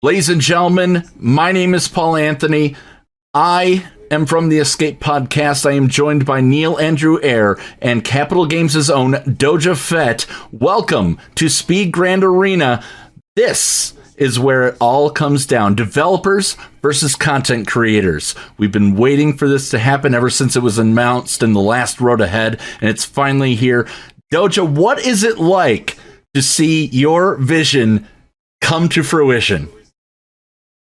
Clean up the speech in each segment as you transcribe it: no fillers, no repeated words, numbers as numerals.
Ladies and gentlemen, my name is Paul Anthony. I am from the Escape Podcast. I am joined by Neil Andrew Eyre and Capital Games' own Doja Fett. Welcome to Speed Grand Arena. This is where it all comes down. Developers versus content creators. We've been waiting for this to happen ever since it was announced in the last Road Ahead, and it's finally here. Doja, what is it like to see your vision come to fruition?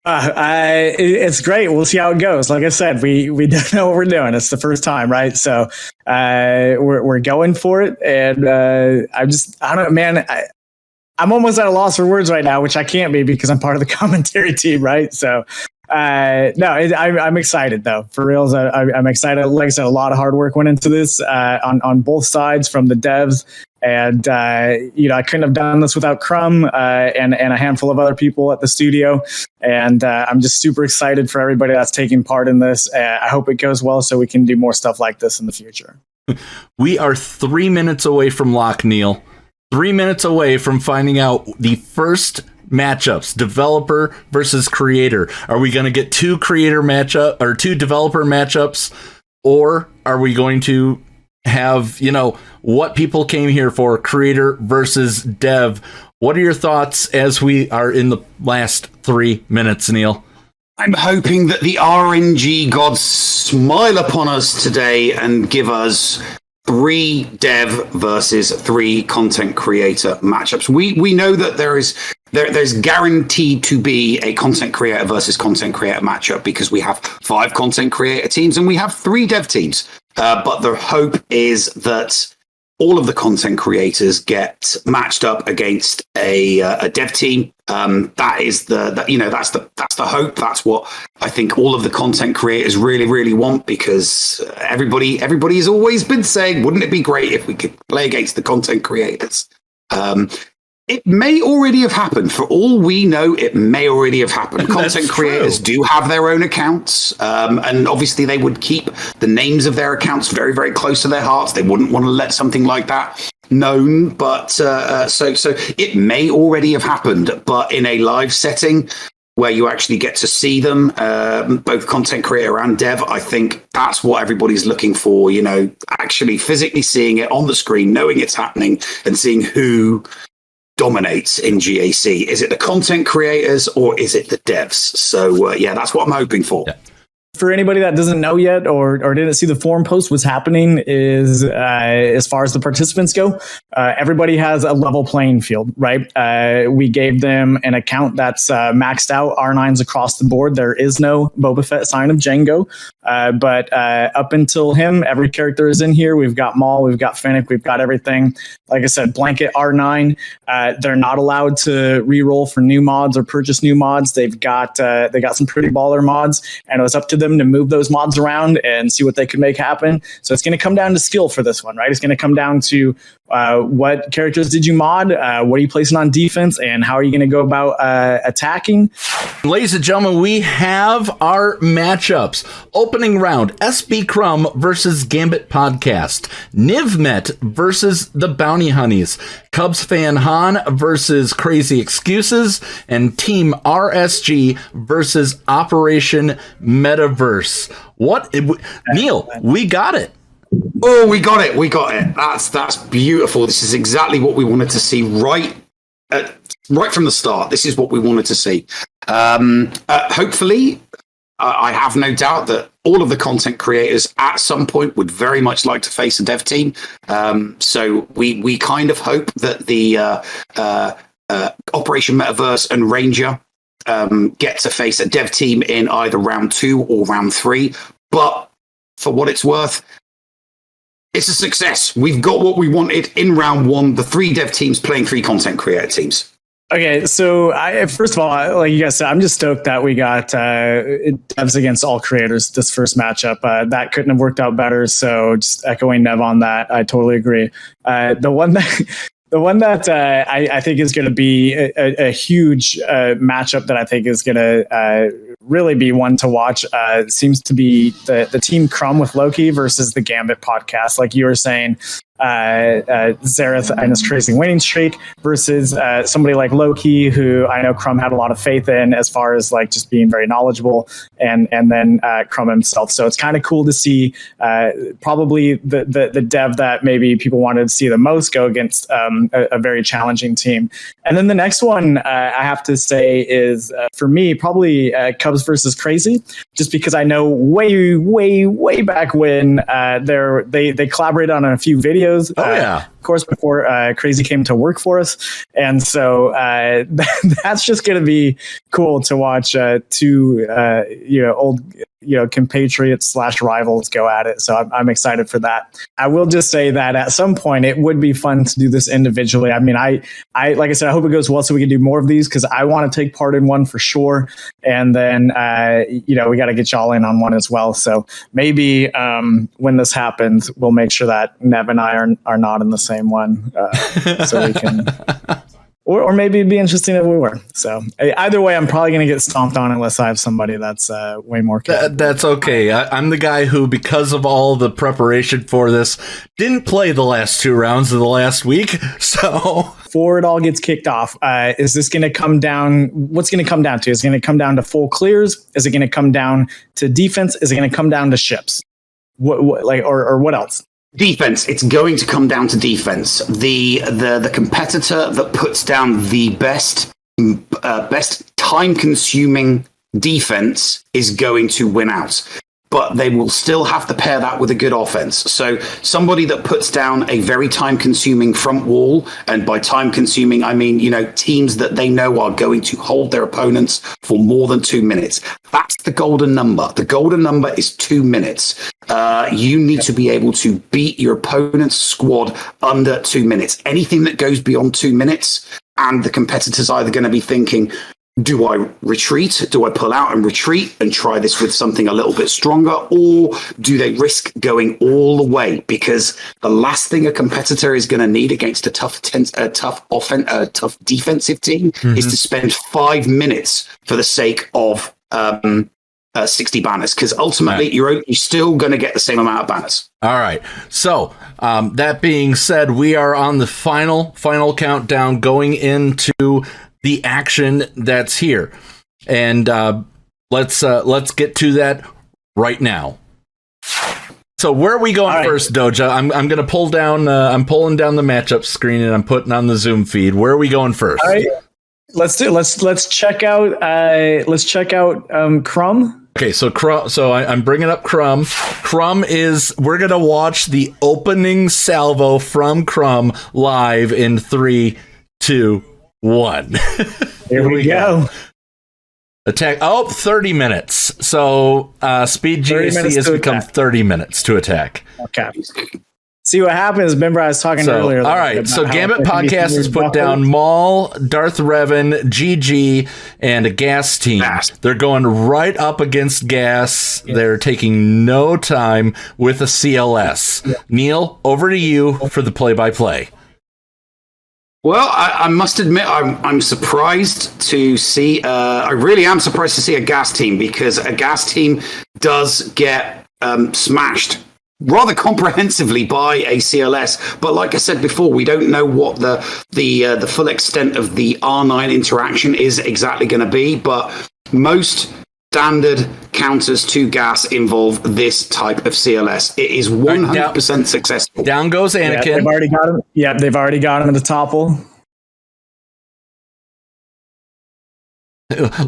It's great. We'll see how it goes. Like I said, we don't know what we're doing. It's the first time, right? So we're going for it, and I don't know, man. I'm almost at a loss for words right now, which I can't be because I'm part of the commentary team, right? So I'm excited though. For reals, I'm excited. Like I said, a lot of hard work went into this on both sides from the devs. And, I couldn't have done this without Crum and a handful of other people at the studio. And I'm just super excited for everybody that's taking part in this. I hope it goes well so we can do more stuff like this in the future. We are 3 minutes away from lock, Neil. 3 minutes away from finding out the first matchups, developer versus creator. Are we going to get two creator matchup or two developer matchups? Or are we going to have, what people came here for, creator versus dev? What are your thoughts as we are in the last 3 minutes, Neil? I'm hoping that the RNG gods smile upon us today and give us 3 dev versus 3 content creator matchups. We know that there's guaranteed to be a content creator versus content creator matchup because we have 5 content creator teams and we have 3 dev teams. But the hope is that all of the content creators get matched up against a dev team. That is that's the hope. That's what I think all of the content creators really, really want, because everybody has always been saying, wouldn't it be great if we could play against the content creators? It may already have happened. For all we know, it may already have happened. Content creators do have their own accounts, and obviously they would keep the names of their accounts very, very close to their hearts. They wouldn't want to let something like that known, but so it may already have happened. But in a live setting where you actually get to see them, both content creator and dev, I think that's what everybody's looking for. Actually physically seeing it on the screen, knowing it's happening, and seeing who dominates in GAC. Is it the content creators or is it the devs? So that's what I'm hoping for. Yeah. For anybody that doesn't know yet or didn't see the forum post, what's happening is as far as the participants go, everybody has a level playing field, right? We gave them an account that's maxed out, R9s across the board. There is no Boba Fett sign of Django, but up until him, every character is in here. We've got Maul, we've got Fennec, we've got everything. Like I said, blanket R9. They're not allowed to re-roll for new mods or purchase new mods. They got some pretty baller mods, and it was up to them to move those mods around and see what they could make happen. So it's going to come down to skill for this one, right? It's going to come down to what characters did you mod, what are you placing on defense, and how are you going to go about attacking? Ladies and gentlemen, we have our matchups. Opening round, SB Crum versus Gambit Podcast, Nivmet versus the Bounty Hunties, Cubs fan Han versus Crazy Excuses, and Team RSG versus Operation Metaverse. Neil, we got it. Oh, we got it. That's beautiful. This is exactly what we wanted to see right from the start. This is what we wanted to see. Hopefully, I have no doubt that all of the content creators at some point would very much like to face a dev team. So we kind of hope that the Operation Metaverse and Ranger get to face a dev team in either round 2 or round 3. But for what it's worth, it's a success. We've got what we wanted in round 1. The 3 dev teams playing 3 content creator teams. Okay, so first of all, like you guys said, I'm just stoked that we got devs against all creators this first matchup. That couldn't have worked out better. So just echoing Nev on that, I totally agree. The one that I think is going to be a huge matchup that I think is going to really be one to watch seems to be the Team Crum with Loki versus the Gambit podcast. Like you were saying, Zarath and his crazy winning streak versus somebody like Loki, who I know Crum had a lot of faith in as far as like just being very knowledgeable, and then Crum himself. So it's kind of cool to see probably the dev that maybe people wanted to see the most go against a very challenging team. And then the next one I have to say is for me probably Cubs versus Crazy, just because I know way back when they collaborated on a few videos. Of course, before Crazy came to work for us, and so that's just going to be cool to watch two old compatriots / rivals go at it. So I'm excited for that. I will just say that at some point it would be fun to do this individually. I mean, I like I said, I hope it goes well so we can do more of these, because I want to take part in one for sure. And then we got to get y'all in on one as well. So maybe when this happens, we'll make sure that Nev and I are not in the same one, so we can. Or maybe it'd be interesting if we were. So either way, I'm probably going to get stomped on unless I have somebody that's way more capable. That's okay. I'm the guy who, because of all the preparation for this, didn't play the last 2 rounds of the last week. So before it all gets kicked off, is this going to come down? What's going to come down to? Is it going to come down to full clears? Is it going to come down to defense? Is it going to come down to ships? Or what else? Defense. It's going to come down to defense. The competitor that puts down the best time consuming defense is going to win out. But they will still have to pair that with a good offense. So somebody that puts down a very time-consuming front wall, and by time-consuming, I mean, teams that they know are going to hold their opponents for more than 2 minutes. That's the golden number. The golden number is 2 minutes. You need to be able to beat your opponent's squad under 2 minutes. Anything that goes beyond 2 minutes, and the competitor's either going to be thinking, do I retreat? Do I pull out and retreat and try this with something a little bit stronger? Or do they risk going all the way? Because the last thing a competitor is going to need against a tough defensive team is to spend 5 minutes for the sake of 60 banners. Because ultimately, you're still going to get the same amount of banners. All right. So that being said, we are on the final countdown going into the action that's here, and let's get to that right now. So where are we going first, Doja? I'm gonna pull down. I'm pulling down the matchup screen and I'm putting on the Zoom feed. Where are we going first? All right, let's check out Crum. Okay, so Crum. So I'm bringing up Crum. Crum is. We're gonna watch the opening salvo from Crum live in 3, 2, 1. Here we go. Attack. 30 minutes. So speed GAC has become 30 minutes to attack. Okay. See what happens. Remember, I was talking earlier. All right. So Gambit Podcast has put down Maul, Darth Revan, GG, and a Gas team. They're going right up against Gas. Yeah. They're taking no time with a CLS. Yeah. Neil, over to you for the play-by-play. Well, I must admit, I'm surprised to see. I really am surprised to see a Gas team, because a Gas team does get smashed rather comprehensively by a CLS. But like I said before, we don't know what the full extent of the R9 interaction is exactly going to be. But most standard counters to Gas involve this type of CLS. It is 100% successful. Down goes Anakin. Yeah, they've already got him. Yeah, they've already got him in the topple.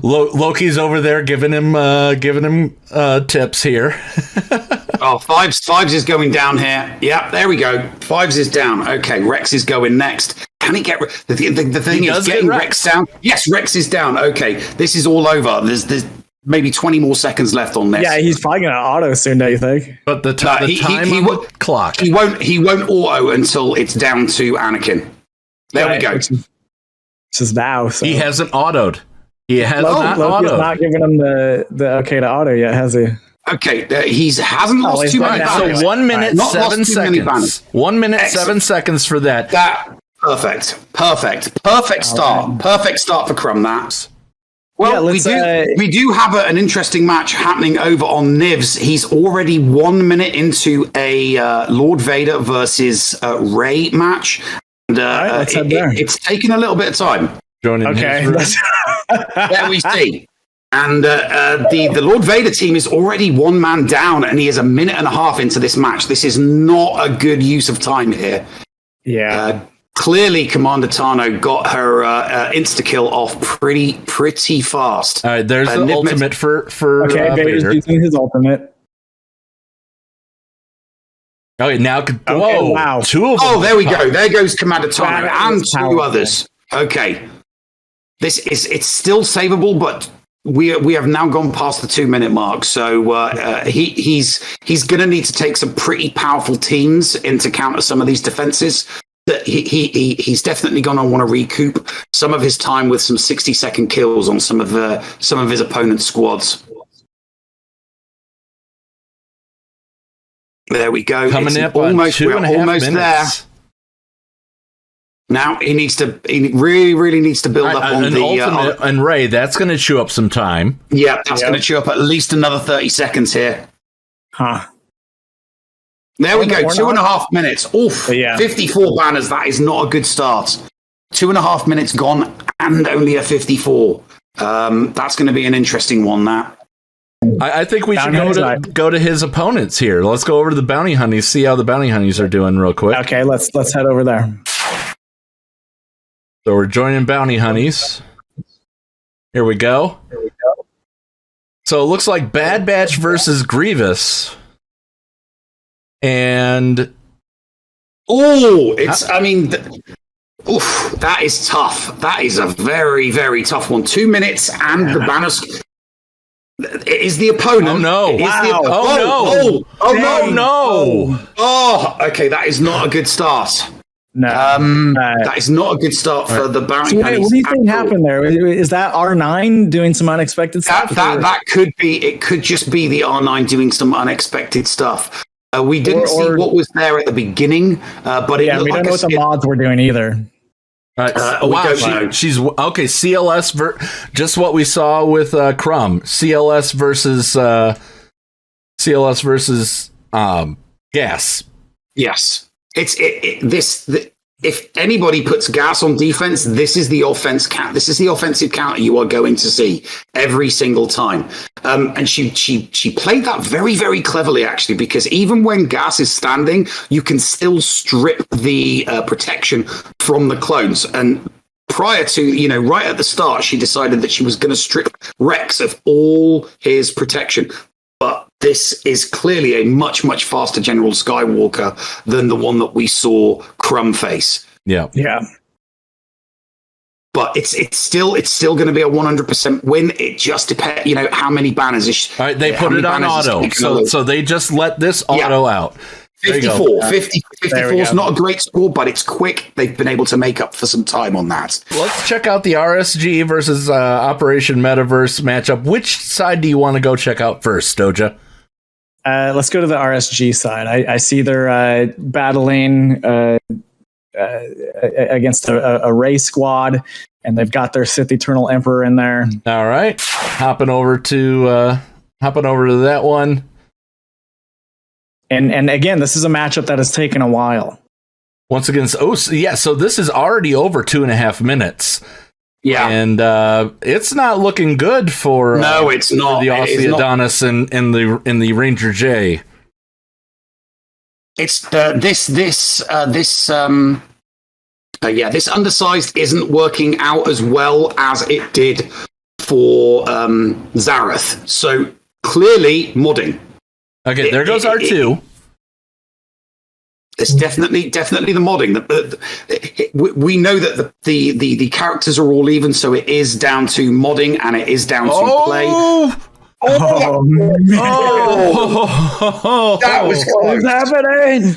Loki's over there giving him tips here. Fives is going down here. Yeah, there we go. Fives is down. Okay, Rex is going next. Can he get the thing is getting Rex down? Yes, Rex is down. Okay, this is all over. There's maybe 20 more seconds left on this. Yeah, he's probably going to auto soon, don't you think? But the time clock. He won't auto until it's down to Anakin. There we go. Which is now. So. He hasn't autoed. He has not Loki's autoed. not giving him the okay to auto yet, has he? Okay, he hasn't lost too many banners. So 1 minute, 7 seconds. 1 minute, Excellent. 7 seconds for that. Perfect start. Perfect start for Crum. That. Well, we do have an interesting match happening over on Nivs. He's already 1 minute into a Lord Vader versus Rey match. And let's head there. It's taken a little bit of time. Joining Okay. There we see. And the Lord Vader team is already one man down, and he is 1.5 minutes into this match. This is not a good use of time here. Yeah. Clearly, Commander Tano got her insta-kill off pretty fast. All right, there's the Nivmet- ultimate for Okay, Vader's Vader. using his ultimate. Okay, now whoa, wow. 2 of them. Oh, there we go. There goes Commander Tano That and is 2 powerful. others. Okay. It's still savable, but we have now gone past the 2 minute mark. So he's going to need to take some pretty powerful teams in to counter some of these defenses. That he's definitely going to want to recoup some of his time with some 60-second kills on some of his opponent's squads. There we go. Coming It's up on almost 2.5 almost minutes. there. Now he really needs to build up on an the ultimate and Rey. That's going to chew up some time. yeah, that's Yep. going to chew up at least another 30 seconds here. Huh. There we Or go, not. 2.5 minutes. Oof, Yeah. 54 banners. That is not a good start. 2.5 minutes gone and only a 54. That's going to be an interesting one. That. I think we should Bounty Hunties go to his opponents here. Let's go over to the Bounty Hunties, see how the Bounty Hunties are doing real quick. Okay, let's head over there. So we're joining Bounty Hunties. Here we go. So it looks like Bad Batch versus Grievous. And It's. I mean, oof, that is tough. That is a very, very tough one. 2 minutes and the banners. It is the opponent. Oh, no. It is the Wow. Oh, no. Oh no! no. Oh, okay. That is not a good start. No. That is not a good start for the bounty So what hunties do you think at all. happened there? Is that R9 doing some unexpected stuff? That could be. It could just be the R9 doing some unexpected stuff. We didn't see what was there at the beginning, but it yeah, looked we don't like know what the mods were doing either. All right. we Wow, don't know. she's okay. CLS just what we saw with Crum. CLS versus Gas. Yes, if anybody puts gas on defense, this is the offense count. This is the offensive counter you are going to see every single time. And she played that very, very cleverly, actually, because even when gas is standing, you can still strip the protection from the clones. And prior to, right at the start, she decided that she was going to strip Rex of all his protection. But this is clearly a much, much faster General Skywalker than the one that we saw Crum face. Yeah. Yeah. But it's still going to be a 100% win. It just depends, how many banners is. All right, they put it on auto, so they just let this auto out. There you go. 54 is not a great score, but it's quick. They've been able to make up for some time on that. Let's check out the RSG versus Operation Metaverse matchup. Which side do you want to go check out first, Doja? Let's go to the RSG side. I see they're battling against a Rey squad, and they've got their Sith Eternal Emperor in there. All right, hopping over to that one. And again, this is a matchup that has taken a while. Once again, so this is already over 2.5 minutes. Yeah, and it's not looking good for no, it's not for the It is Aussie not. Adonis in the Ranger J. It's this undersized isn't working out as well as it did for Zarath. So clearly modding. Okay, there goes R2. It's definitely the modding. We know that the characters are all even, so it is down to modding and it is down to play. Oh, That was close. what's happening?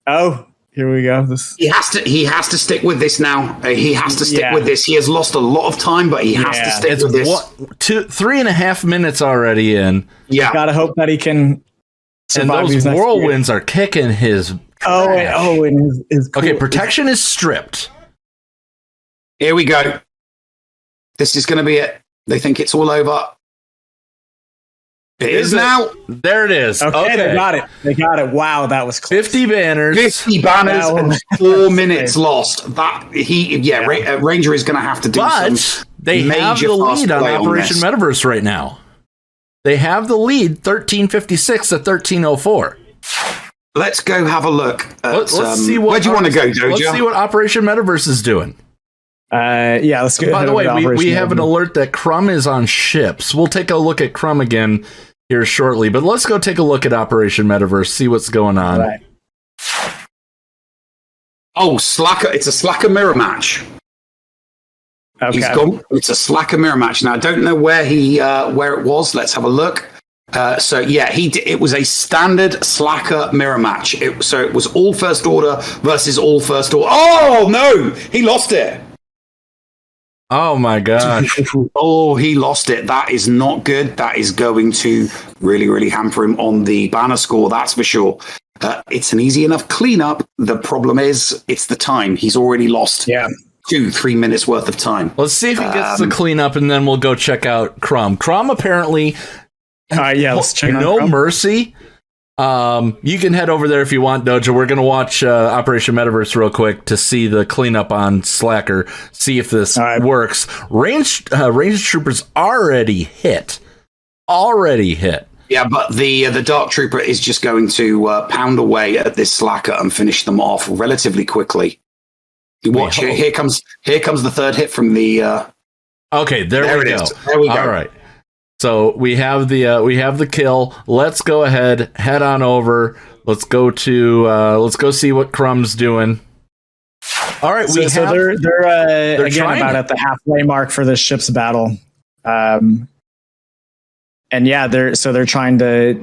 Oh, here we go. He has to stick with this now. He has to stick with this. He has lost a lot of time, but he has to stick with this. 3.5 minutes already in. Yeah, Gotta hope that he can And survive those these next whirlwinds are kicking his trash. and his Okay, protection is stripped. here we go. This is going to be it. They think it's all over. It is now. There it is. Okay, they got it. They got it. Wow, that was close. 50 banners. 50 banners and 4 minutes lost. Ranger is going to have to do some they have the lead on Operation Metaverse right now. They have the lead 1356 to 1304. Let's go have a look. Let's see what. Where do you want to go, Doja? Let's see what Operation Metaverse is doing. Let's go. By the way, we have an alert that Crum is on ships. We'll take a look at Crum again here shortly, but let's go take a look at Operation Metaverse, see what's going on. Right. Oh, Slacker! It's a Slacker mirror match. Okay. It's a Slacker mirror match. Now I don't know where it was. Let's have a look. It was a standard Slacker mirror match. It was all First Order versus all First Order. Oh no, he lost it. Oh my gosh. Oh, he lost it. That is not good. That is going to really, really hamper him on the banner score, that's for sure. It's an easy enough cleanup. The problem is, it's the time. He's already lost 2-3 minutes worth of time. Let's see if he gets the cleanup, and then we'll go check out Crum. Crum apparently, let's check out no Crum. mercy. You can head over there if you want, Doja. We're going to watch Operation Metaverse real quick to see the cleanup on Slacker, see if this works. Range troopers already hit. Yeah, but the Dark Trooper is just going to pound away at this Slacker and finish them off relatively quickly. Watch it. Here comes the third hit from the. Okay, there we go. There we go. All right. So we have the kill. Let's go ahead, head on over. Let's go see what Crum's doing. All right, they're again about at the halfway mark for this ship's battle. They're trying to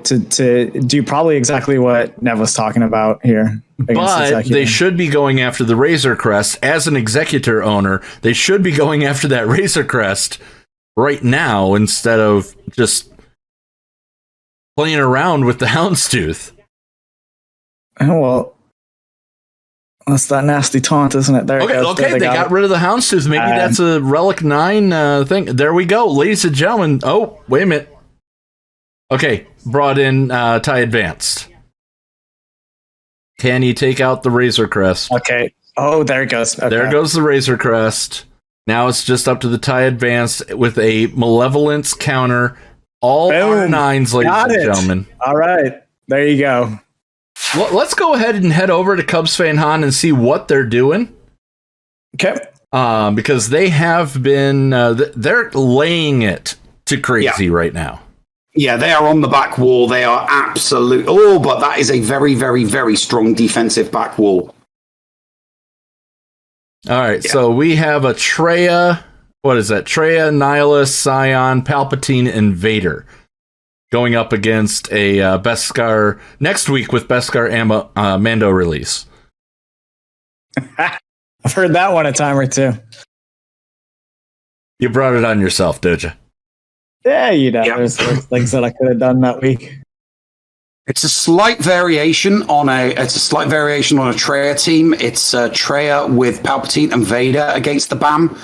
do probably exactly what Nev was talking about here. But they should be going after the Razor Crest. As an Executor owner, they should be going after that Razor Crest right now instead of just playing around with the Houndstooth. Oh, well, that's that nasty taunt, isn't it? They got rid of the Houndstooth. Maybe that's a Relic 9 thing. There we go, ladies and gentlemen. Oh, wait a minute. Okay, brought in TIE Advanced. Can you take out the Razor Crest? Okay. Oh, there it goes. Okay. There goes the Razor Crest. Now it's just up to the TIE Advanced with a Malevolence counter. All R9s, ladies and gentlemen. All right. There you go. Well, let's go ahead and head over to Cubs Fan Han and see what they're doing. Okay. Because they have been... they're laying it to crazy right now. Yeah, they are on the back wall. They are absolute. Oh, but that is a very, very, very strong defensive back wall. All right, so we have a Traya. What is that? Traya, Nihilus, Scion, Palpatine, and Vader going up against a Beskar next week with Beskar Mando release. I've heard that one a time or two. You brought it on yourself, Doja. Yeah, there's things that I could have done that week. It's a slight variation on a Traya team. It's Traya with Palpatine and Vader against the BAM,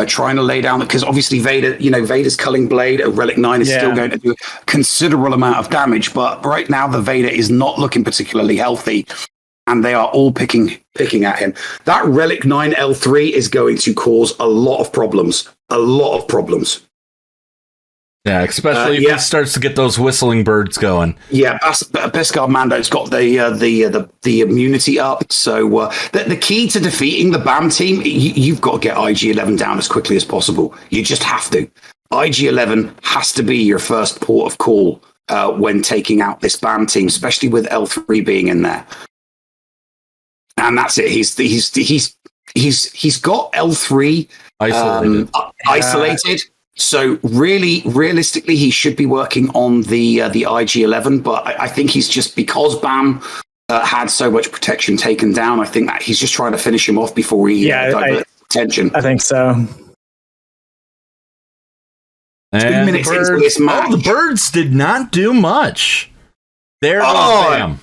trying to lay down, because obviously Vader's Culling Blade, a Relic 9 is still going to do a considerable amount of damage, but right now the Vader is not looking particularly healthy, and they are all picking at him. That Relic 9 L3 is going to cause a lot of problems. Yeah, especially if it starts to get those whistling birds going. Yeah, Beskar Mando's got the immunity up. So the key to defeating the BAM team, you've got to get IG-11 down as quickly as possible. You just have to. IG-11 has to be your first port of call when taking out this BAM team, especially with L3 being in there. And that's it. He's got L3 isolated. So really, realistically, he should be working on the IG-11, but I think he's just, because BAM had so much protection taken down, I think that he's just trying to finish him off before he diverts attention. I think so. 2 minutes into this match. The birds did not do much. There goes BAM.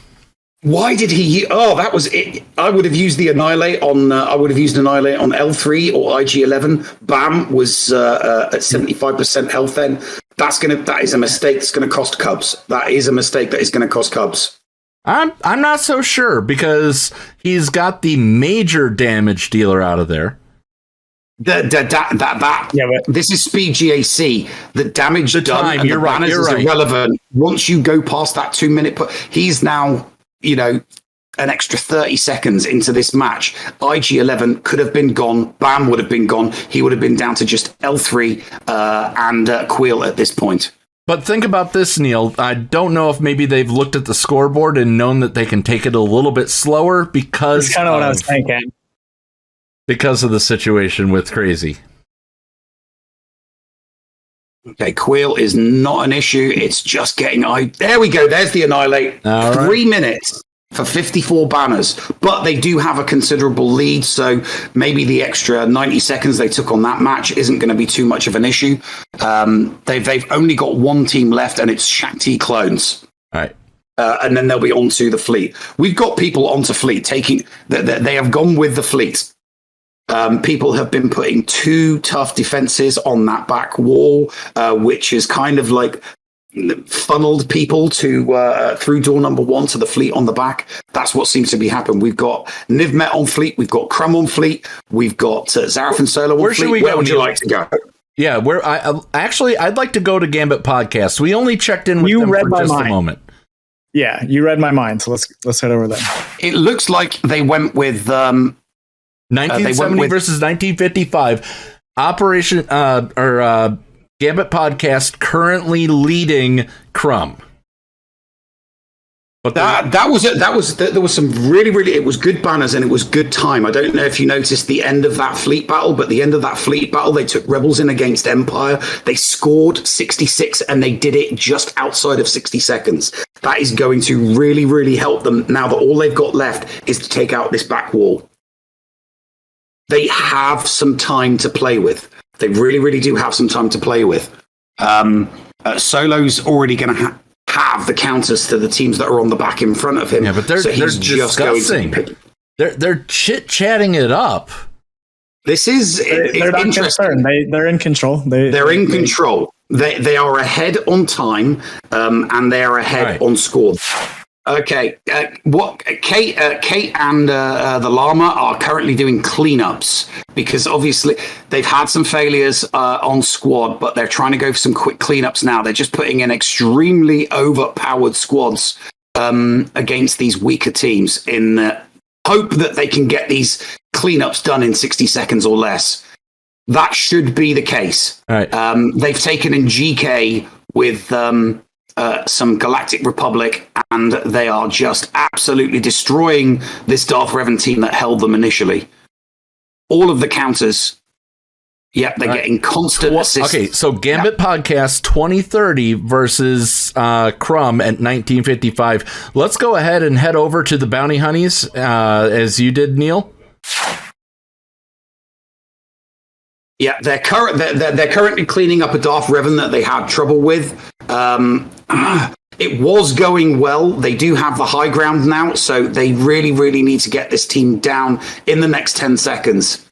Why did he? Oh, that was it. I would have used the Annihilate on. I would have used Annihilate on L3 or IG11. Bam was at 75% health. Then that is a mistake. That's going to cost Cubs. That is a mistake that is going to cost Cubs. I'm not so sure because he's got the major damage dealer out of there. This is speed GAC. The damage the done time, and you're the right, banners you're is right. irrelevant. Once you go past that 2 minute, he's now an extra 30 seconds into this match. IG11 could have been gone. Bam would have been gone. He would have been down to just L3 and Queel at this point. But think about this, Neil. I don't know if maybe they've looked at the scoreboard and known that they can take it a little bit slower because That's kind of what I was thinking. Because of the situation with Crazy. Okay, Queel is not an issue. It's just getting... There we go. There's the Annihilate. All right. 3 minutes for 54 banners. But they do have a considerable lead, so maybe the extra 90 seconds they took on that match isn't going to be too much of an issue. They've only got one team left, and it's Shakti Clones. All right. And then they'll be onto the fleet. We've got people onto fleet. They have gone with the fleet. People have been putting 2 tough defenses on that back wall, which is kind of like funneled people to through door number 1 to the fleet on the back. That's what seems to be happening. We've got Nivmet on fleet. We've got Crum on fleet. We've got Zarath and Solo on Where fleet. Should we Where go, would you Neil? like to go? Yeah, I'd like to go to Gambit Podcast. We only checked in with them for just a moment. Yeah, you read my mind, so let's head over there. It looks like they went with 1970 versus 1955. Operation Gambit Podcast currently leading Crum. But there was some really it was good banners and it was good time. I don't know if you noticed the end of that fleet battle, but the end of that fleet battle, they took Rebels in against Empire. They scored 66 and they did it just outside of 60 seconds. That is going to really help them now that all they've got left is to take out this back wall. They have some time to play with. They really do have some time to play with. Solo's already going to have the counters to the teams that are on the back in front of him. Yeah, but they're discussing. They're chit-chatting it up. This is they're not concerned. They're in control. They're in control. They are ahead on time, and they are ahead on score. Okay, Kate and the Llama are currently doing cleanups because obviously they've had some failures on squad, but they're trying to go for some quick cleanups now. They're just putting in extremely overpowered squads against these weaker teams in the hope that they can get these cleanups done in 60 seconds or less. That should be the case. All right. They've taken in GK with some Galactic Republic, and they are just absolutely destroying this Darth Revan team that held them initially. All of the counters, they're getting constant assists. Okay, so Gambit Podcast 2030 versus Crum at 1955. Let's go ahead and head over to the Bounty Hunties, as you did, Neil. Yeah, they're currently cleaning up a Darth Revan that they had trouble with. It was going well. They do have the high ground now, so they really need to get this team down in the next 10 seconds.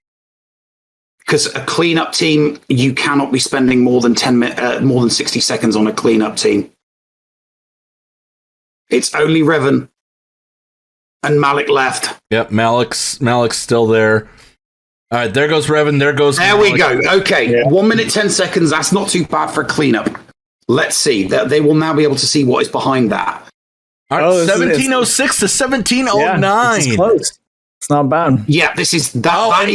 Because a cleanup team, you cannot be spending more than 60 seconds on a cleanup team. It's only Revan and Malik left. Yep, Malik's still there. All right, there goes Revan. There goes. There Malik. we go. Okay, 1 minute 10 seconds. That's not too bad for a cleanup. Let's see. They will now be able to see what is behind that. All right, 1706 to 1709. Yeah, this is close. It's not bad. Yeah, this is that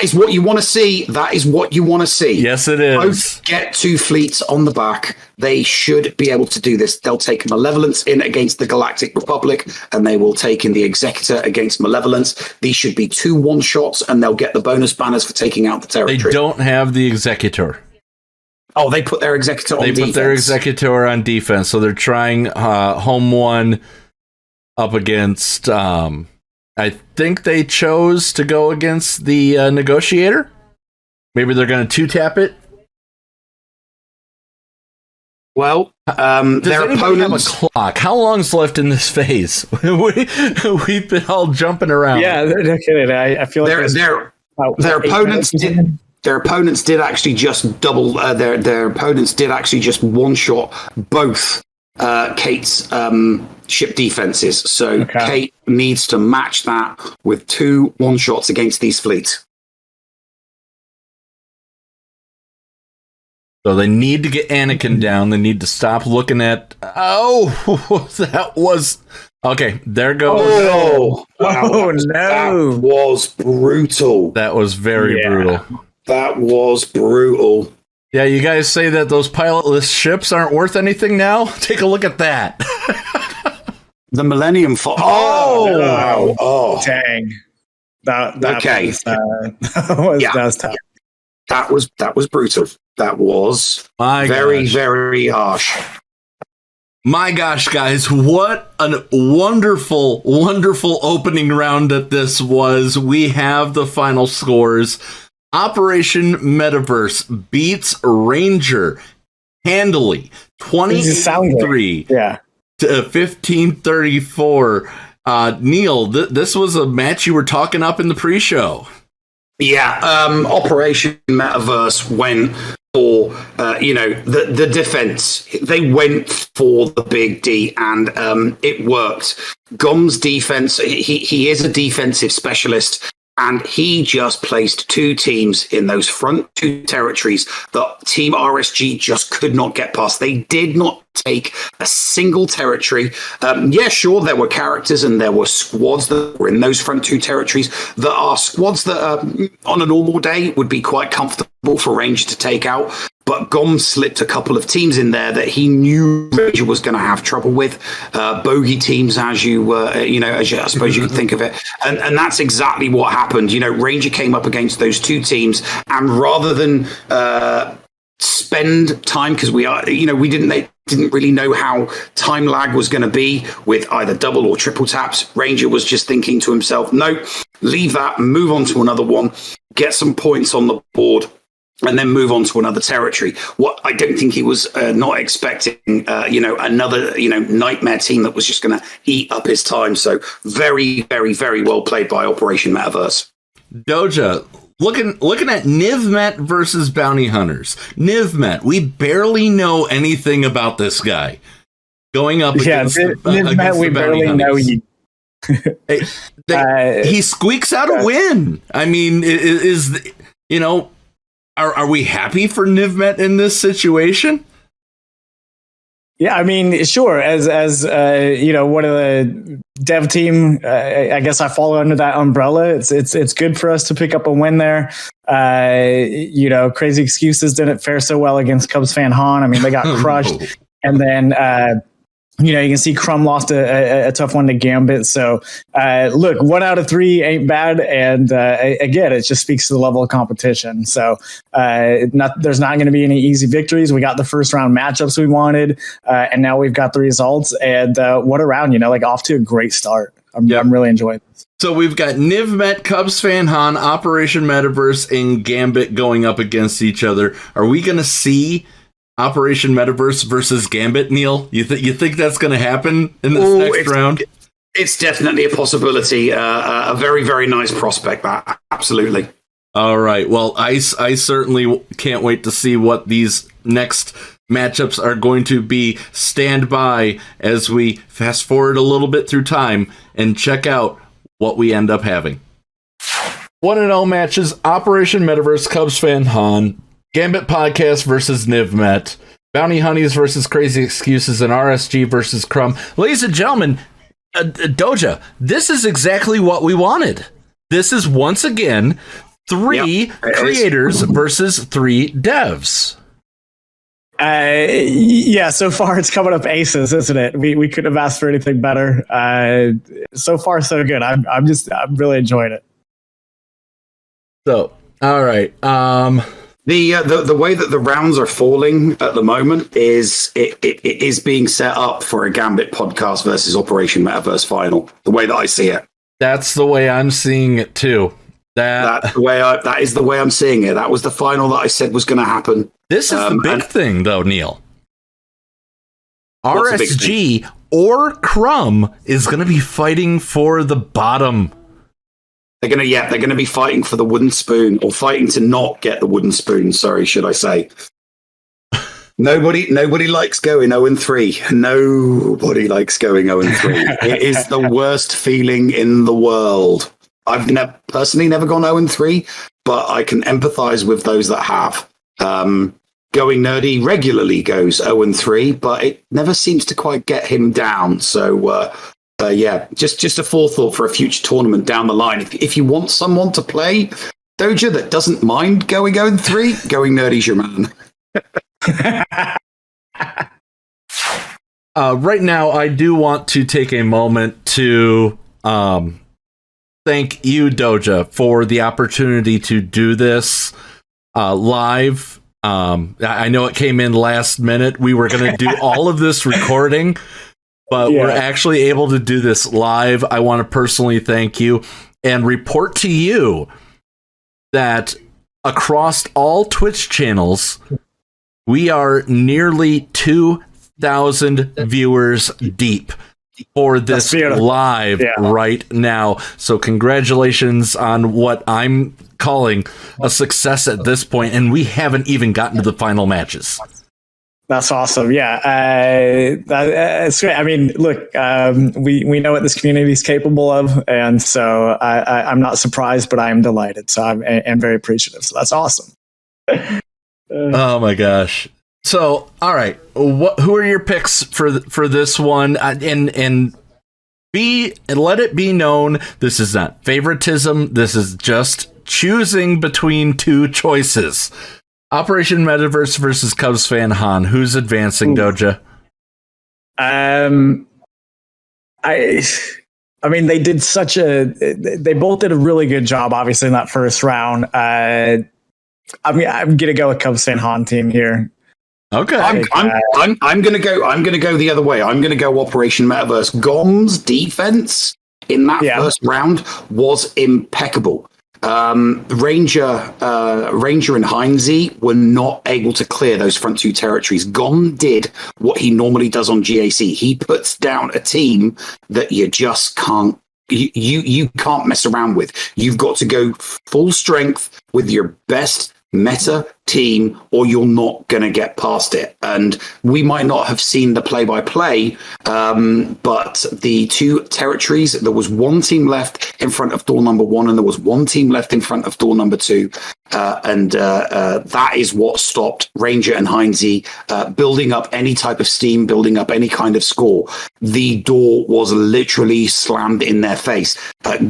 is what you want to see. That is what you want to see. Yes, it is. Both get 2 fleets on the back. They should be able to do this. They'll take Malevolence in against the Galactic Republic, and they will take in the Executor against Malevolence. These should be 2 one-shots, and they'll get the bonus banners for taking out the territory. They don't have the Executor. Oh, they put their Executor on defense. They put their Executor on defense, so they're trying home one up against... I think they chose to go against the Negotiator. Maybe they're going to 2-tap it. Well, Does their anybody opponents. have a clock? How long's left in this phase? We've been all jumping around. Yeah, they're kidding. I feel like Their opponents did. Their opponents did actually just double. Their opponents did actually just one shot both Kate's ship defenses. So Kate needs to match that with 2 one-shots against these fleets. So they need to get Anakin down. They need to stop looking at. Oh, that was okay. There goes. Oh, wow, no! That was brutal. That was very brutal. That was brutal. Yeah, you guys say that those pilotless ships aren't worth anything now? Take a look at that. The Millennium Falcon. Oh, dang! That okay. was tough. That was brutal. That was very harsh. My gosh, guys, what a wonderful, wonderful opening round that this was. We have the final scores. Operation Metaverse beats Ranger handily 23 to 1534. Neil, this was a match you were talking up in the pre-show. Yeah, Operation Metaverse went for the defense. They went for the big D, and it worked. Gom's defense. He is a defensive specialist. And he just placed 2 teams in those front 2 territories that Team RSG just could not get past. They did not take a single territory. Yeah, sure, there were characters and there were squads that were in those front 2 territories that are squads that on a normal day would be quite comfortable for Ranger to take out. But Gom slipped a couple of teams in there that he knew Ranger was going to have trouble with. Bogey teams, as I suppose you could think of it. And that's exactly what happened. Ranger came up against those 2 teams, and rather than spend time, because we didn't really know how time lag was going to be with either double or triple taps. Ranger was just thinking to himself, no, leave that, move on to another one, get some points on the board, and then move on to another territory. What I don't think he was not expecting, another, nightmare team that was just going to eat up his time. So very, very, very well played by Operation Metaverse. Doja, looking at Nivmet versus Bounty Hunters. Nivmet, we barely know anything about this guy. Going up against Nivmet, we barely know you. He squeaks out a win. I mean, Are we happy for Nivmet in this situation? Yeah, I mean, sure. As one of the dev team, I guess I fall under that umbrella. It's good for us to pick up a win there. Crazy Excuses didn't fare so well against Cubs fan Han. I mean, they got crushed, and then you can see Crum lost a tough one to Gambit. So, look, 1 out of 3 ain't bad. And again, it just speaks to the level of competition. So there's not going to be any easy victories. We got the first round matchups we wanted, and now we've got the results. And what a round, off to a great start. I'm really enjoying this. So we've got Nivmet, Cubs fan Han, Operation Metaverse, and Gambit going up against each other. Are we going to see Operation Metaverse versus Gambit, Neil? You think that's going to happen in this next round? It's definitely a possibility. A very, very nice prospect, that. Absolutely. All right. Well, I certainly can't wait to see what these next matchups are going to be. Stand by as we fast forward a little bit through time and check out what we end up having. 1-0 matches, Operation Metaverse, Cubs fan Han, Gambit Podcast versus Nivmet, Bounty Hunties versus Crazy Excuses, and RSG versus Crum. Ladies and gentlemen, Doja, this is exactly what we wanted. This is once again 3 creators versus 3 devs. So far it's coming up aces, isn't it? We couldn't have asked for anything better. So far so good. I'm really enjoying it. So, all right. The way that the rounds are falling at the moment is it is being set up for a Gambit podcast versus Operation Metaverse final. The way that I see it. That's the way I'm seeing it too. That is the way I'm seeing it. That was the final that I said was going to happen. This is the big thing, though, Neil. RSG or Crum is going to be fighting for the bottom. They're gonna be fighting for the wooden spoon, or fighting to not get the wooden spoon. Sorry, should I say? Nobody likes going 0-3. Nobody likes going 0-3. It is the worst feeling in the world. I've personally never gone 0-3, but I can empathize with those that have. Going Nerdy regularly goes 0-3, but it never seems to quite get him down. So, just a forethought for a future tournament down the line. If you want someone to play Doja that doesn't mind going 0-3, Going Nerdy's your man. Right now, I do want to take a moment to thank you, Doja, for the opportunity to do this live. I know it came in last minute. We were going to do all of this recording, but we're actually able to do this live. I want to personally thank you and report to you that across all Twitch channels, we are nearly 2,000 viewers deep for this live right now. So congratulations on what I'm calling a success at this point, and we haven't even gotten to the final matches. That's awesome. Yeah, that's great. I mean, look, we know what this community is capable of, and so I'm not surprised, but I am delighted. So I'm very appreciative. So that's awesome. Oh my gosh! So, all right, who are your picks for this one? And let it be known, this is not favoritism. This is just choosing between two choices. Operation Metaverse versus Cubs fan Han. Who's advancing, Doja? I mean, they both did a really good job, obviously, in that first round. I'm gonna go with Cubs fan Han team here. Okay. I'm gonna go the other way. I'm gonna go Operation Metaverse. Gom's defense in that first round was impeccable. Ranger and Heinze were not able to clear those front two territories. Gom did what he normally does on GAC. He puts down a team that you just can't you can't mess around with. You've got to go full strength with your best meta team, or you're not going to get past it. And we might not have seen the play-by-play, but the two territories, there was one team left in front of door number one, and there was one team left in front of door number two. And that is what stopped Ranger and Heinze building up any type of steam, building up any kind of score. The door was literally slammed in their face.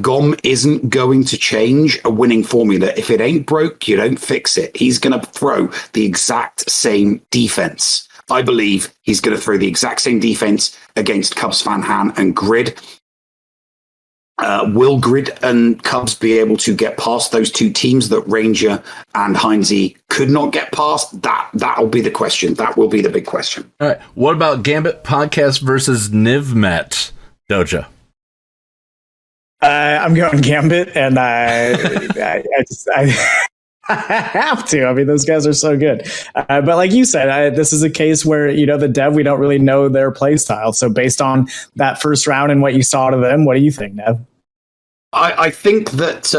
Gom isn't going to change a winning formula. If it ain't broke, you don't fix it. He's going to throw the exact same defense. I believe he's going to throw the exact same defense against Cubs fan Han and Grid. Will Grid and Cubs be able to get past those two teams that Ranger and Heinze could not get past? That'll be the question. That will be the big question. All right. What about Gambit podcast versus Nivmet, Doja? I'm going Gambit, and I have to. I mean, those guys are so good. But like you said, this is a case where, the dev, we don't really know their play style. So based on that first round and what you saw to them, what do you think, Nev? I think that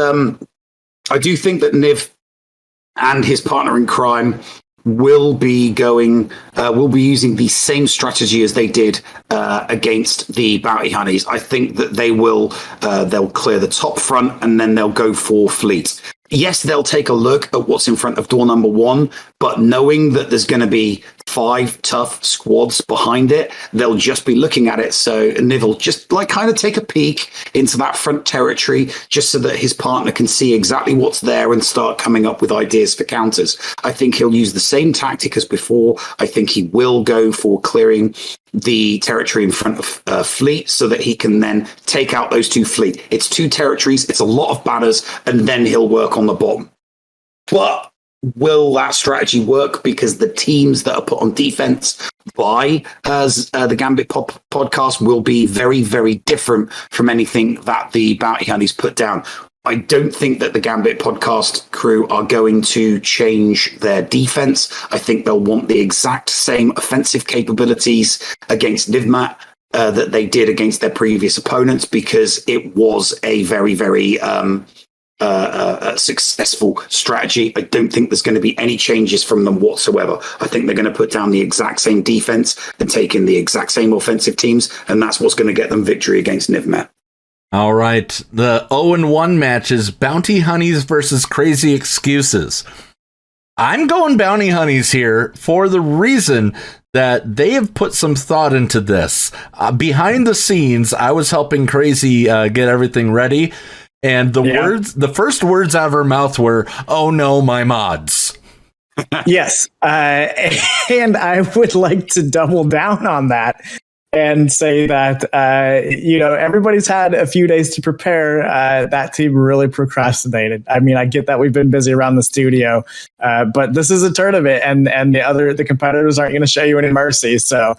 I do think that Niv and his partner in crime will be using the same strategy as they did against the Bounty Honeys. I think that they'll clear the top front, and then they'll go for fleet. Yes, they'll take a look at what's in front of door number one, but knowing that there's going to be 5 tough squads behind it, they'll just be looking at it. So Niv will just kind of take a peek into that front territory, just so that his partner can see exactly what's there and start coming up with ideas for counters. I think he'll use the same tactic as before. I think he will go for clearing the territory in front of fleet, so that he can then take out those 2 fleet. It's 2 territories, it's a lot of banners, and then he'll work on the bottom. But will that strategy work? Because the teams that are put on defense by the Gambit podcast will be very, very different from anything that the Bounty Honeys put down. I don't think that the Gambit podcast crew are going to change their defense. I think they'll want the exact same offensive capabilities against Nivmet that they did against their previous opponents, because it was a very, very successful strategy. I don't think there's going to be any changes from them whatsoever. I think they're going to put down the exact same defense and take in the exact same offensive teams, and that's what's going to get them victory against Nivmet. All right. The 0-1 match is Bounty Hunties versus Crazy Excuses. I'm going Bounty Hunties here for the reason that they have put some thought into this. Behind the scenes, I was helping Crazy get everything ready, and the first words out of her mouth were, "Oh no, my mods." Yes. And I would like to double down on that and say that, everybody's had a few days to prepare. That team really procrastinated. I mean, I get that we've been busy around the studio, but this is a tournament, and the competitors aren't going to show you any mercy. So,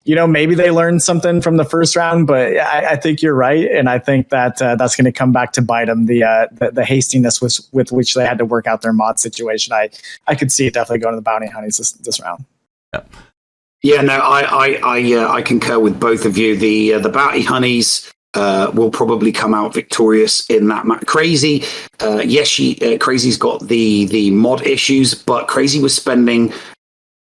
maybe they learned something from the first round, but I think you're right. And I think that that's going to come back to bite them. The hastiness with which they had to work out their mod situation. I could see it definitely going to the Bounty Hunties this round. Yep. Yeah, no, I concur with both of you. The Bounty Hunties will probably come out victorious in that match. Crazy, Crazy's got the mod issues, but Crazy was spending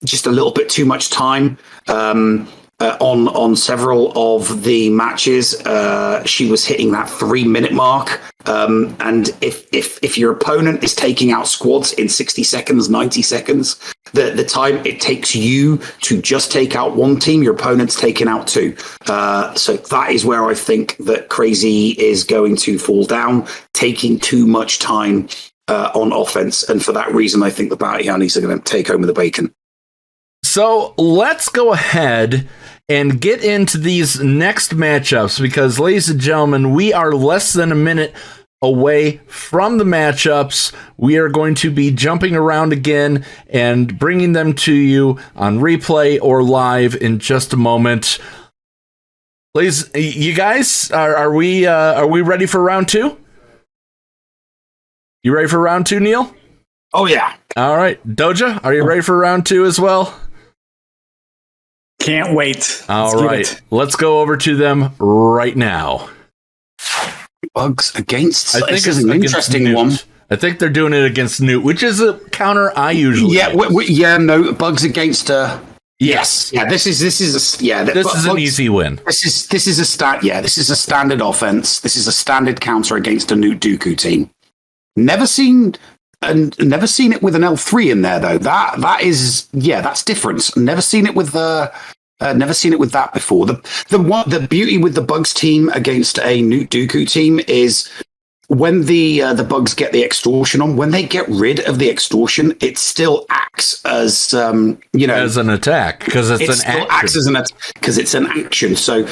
just a little bit too much time on several of the matches. She was hitting that 3-minute mark, and if your opponent is taking out squads in 60 seconds, 90 seconds, the time it takes you to just take out one team, your opponent's taking out two. So that is where I think that Crazy is going to fall down, taking too much time on offense, and for that reason, I think the Bounty Hunties are going to take home with the bacon. So let's go ahead and get into these next matchups, because, ladies and gentlemen, we are less than a minute away from the matchups. We are going to be jumping around again and bringing them to you on replay or live in just a moment. Ladies, you guys, are we ready for round two? You ready for round two, Neil? Oh yeah. All right, Doja, are you ready for round two as well? Can't wait. All right, let's go over to them right now. Bugs against. I think this is an interesting one. I think they're doing it against Newt, which is a counter I usually. Yeah, no, Bugs against. Yes, yeah. This is an easy win. This is a standard offense. This is a standard counter against a Newt Dooku team. Never seen it with an L3 in there though. That's different. Never seen it with that before. The beauty with the Bugs team against a Newt Dooku team is when the Bugs get the extortion on. When they get rid of the extortion, it still acts as as an attack, because it's an action. So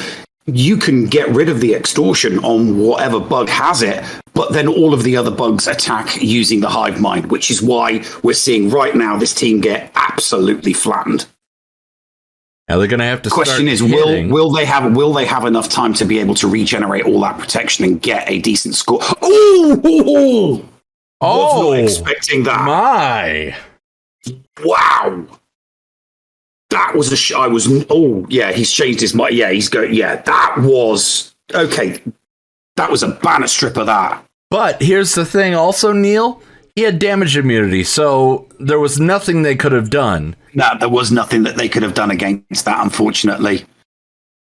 you can get rid of the extortion on whatever bug has it, but then all of the other bugs attack using the hive mind, which is why we're seeing right now this team get absolutely flattened. Now they're going to have to. The question is, will they have enough time to be able to regenerate all that protection and get a decent score? Was not expecting that. My, wow. That was he's changed his mind. Yeah, he's going. Yeah, that was okay. That was a banner stripper. That. But here's the thing. Also, Neil, he had damage immunity, so there was nothing they could have done. No, there was nothing that they could have done against that. Unfortunately,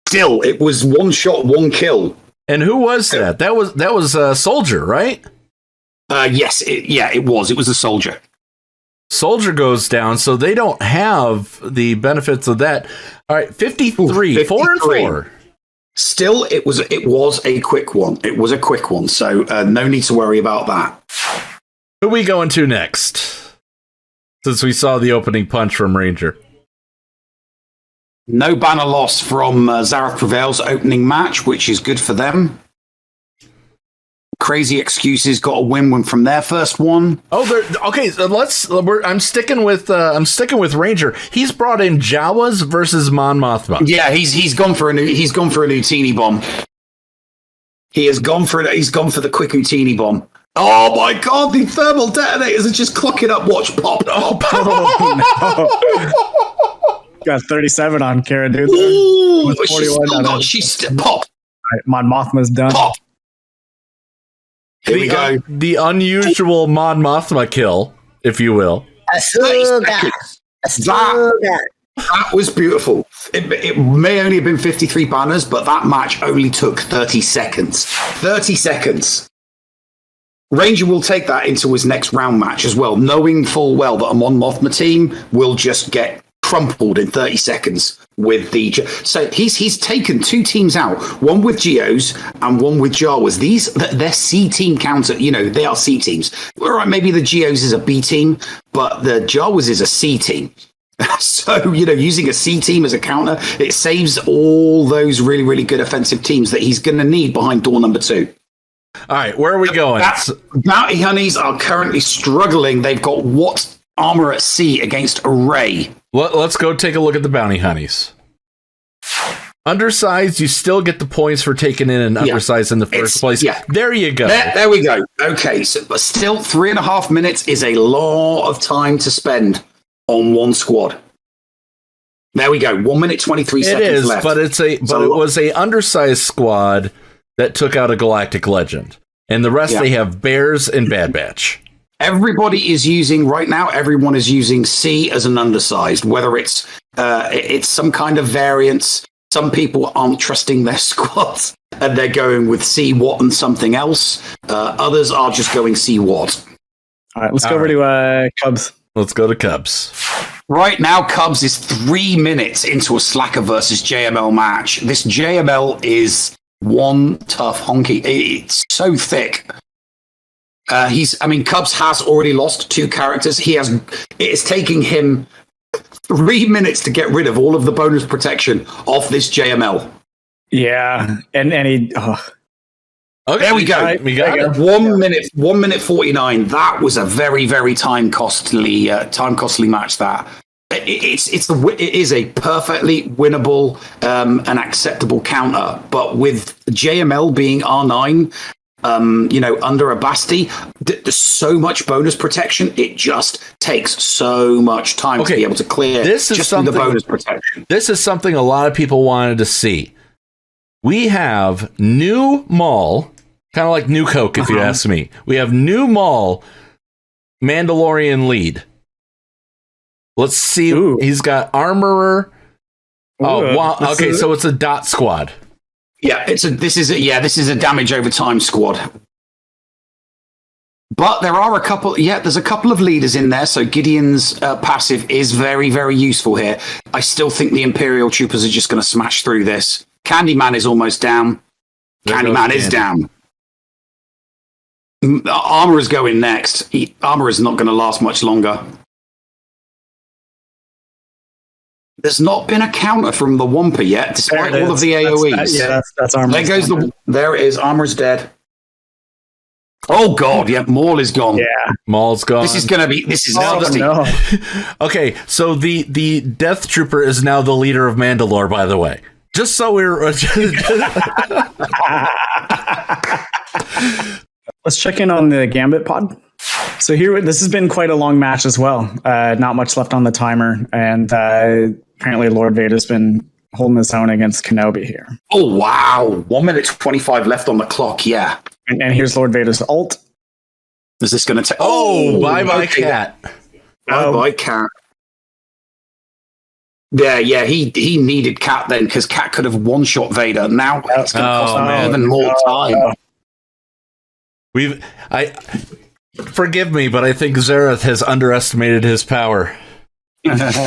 still, it was one shot, one kill. And who was that? That was a soldier, right? Yes. It was. It was a soldier. Soldier goes down, so they don't have the benefits of that. All right, 53, 4-4. Still, it was a quick one. It was a quick one, so no need to worry about that. Who are we going to next? Since we saw the opening punch from Ranger. No banner loss from Zarath Prevail's opening match, which is good for them. Crazy Excuses got a win from their first one. Okay. So I'm sticking with Ranger. He's brought in Jawas versus Mon Mothma. Yeah, he's gone for a new teeny bomb. He has gone for it. He's gone for the quick Houdini bomb. Oh my god, the thermal detonators are just clocking up. Watch, pop. Oh, no. Got 37 on Kara, dude. Ooh, she's still pop. Right, Mon Mothma's done. Pop. Here we go. The unusual Mon Mothma kill, if you will. That was beautiful. It may only have been 53 banners, but that match only took 30 seconds. 30 seconds. Ranger will take that into his next round match as well, knowing full well that a Mon Mothma team will just get crumpled in 30 seconds with the... So he's taken two teams out, one with Geos and one with Jawas. They're C team counter, they are C teams. All right, maybe the Geos is a B team, but the Jawas is a C team. So, using a C team as a counter, it saves all those really, really good offensive teams that he's going to need behind door number 2. All right, where are we going? Bounty Hunnies are currently struggling. They've got what armor at C against Array. Let's go take a look at the Bounty Hunnies. Undersized, you still get the points for taking in an undersized in the first place. Yeah. There you go. There we go. Okay, but still 3.5 minutes is a lot of time to spend on one squad. There we go. 1 minute 23 seconds left. But it was a undersized squad that took out a Galactic Legend. And the rest, they have Bears and Bad Batch. Everybody is using, right now, everyone is using C as an undersized, whether it's some kind of variance. Some people aren't trusting their squads, and they're going with C, Watt, and something else. Others are just going C, Watt. All right, let's go over to Cubs. Let's go to Cubs. Right now, Cubs is 3 minutes into a Slacker versus JML match. This JML is one tough honky. It's so thick. Cubs has already lost 2 characters. It's taking him 3 minutes to get rid of all of the bonus protection of this JML. Yeah, and he. Oh. Okay, there we go. Right, we got it. 1 minute 49. That was a very, very time costly match. That it is a perfectly winnable and acceptable counter, but with JML being R9. Under a Basti, there's so much bonus protection. It just takes so much time to be able to clear the bonus protection. This is something a lot of people wanted to see. We have new Maul, kind of like new Coke, if you ask me. We have new Maul, Mandalorian lead. Let's see. Ooh. He's got Armorer. Oh, wow. Okay, so it's a dot squad. Yeah, this is a damage over time squad. But there are there's a couple of leaders in there, so Gideon's passive is very, very useful here. I still think the Imperial Troopers are just going to smash through this. Candyman is almost down. Candyman is down. Armor is going next. Armor is not going to last much longer. There's not been a counter from the Wampa yet, despite all of the AoEs. That's Armor. There goes there it is. Armor's dead. Oh god, yeah, Maul is gone. Yeah, Maul's gone. This is nasty. No. Okay, so the Death Trooper is now the leader of Mandalore, by the way. Just so we're let's check in on the Gambit pod. So this has been quite a long match as well. Not much left on the timer, and apparently Lord Vader's been holding his own against Kenobi here. Oh wow, 1 minute 25 left on the clock. Yeah, and here's Lord Vader's ult. Is this going to take? Oh, bye Cat. Bye Cat. Yeah, he needed Cat then, because Cat could have one-shot Vader. Now it's going to cost him even more time. Forgive me, but I think Zarath has underestimated his power. This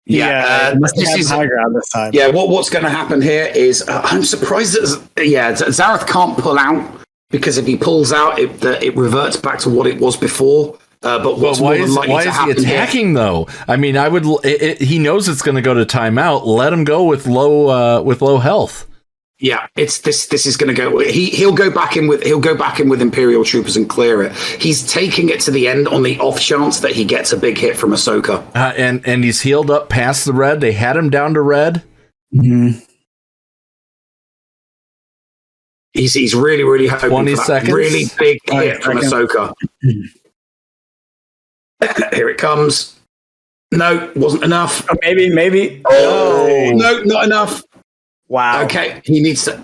is high ground this time. Yeah, what's going to happen here is I'm surprised that Zarath can't pull out, because if he pulls out, it reverts back to what it was before. But why is he attacking here? Though? I mean, he knows it's going to go to timeout. Let him go with low health. Yeah, this is going to go. He'll go back in with Imperial Troopers and clear it. He's taking it to the end on the off chance that he gets a big hit from Ahsoka. And he's healed up past the red. They had him down to red. Mm-hmm. He's really, really hoping 20 for that seconds. really big hit from Ahsoka. Here it comes. No, wasn't enough. Oh, maybe. Oh, no, not enough. Wow. Okay, he needs to.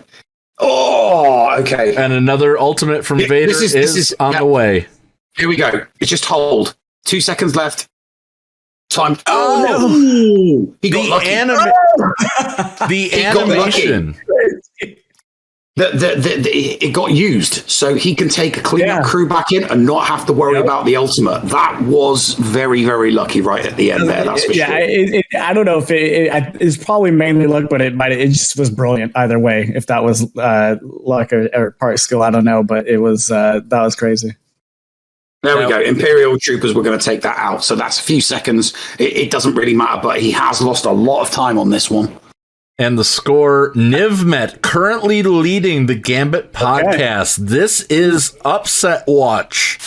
Oh, okay. And another ultimate from Vader this is on the way. Here we go. It's just hold. 2 seconds left. Time. Oh, no. He got lucky. The animation. It got used, so he can take a cleanup crew back in and not have to worry about the ultimate. That was very, very lucky right at the end there. That's for sure. I don't know if it's probably mainly luck, but it just was brilliant either way. If that was luck or part skill, I don't know, but it was that was crazy. There we go. Imperial troopers were going to take that out, so that's a few seconds. It doesn't really matter, but he has lost a lot of time on this one. And the score, Nivmet currently leading the Gambit podcast. Okay. This is Upset Watch.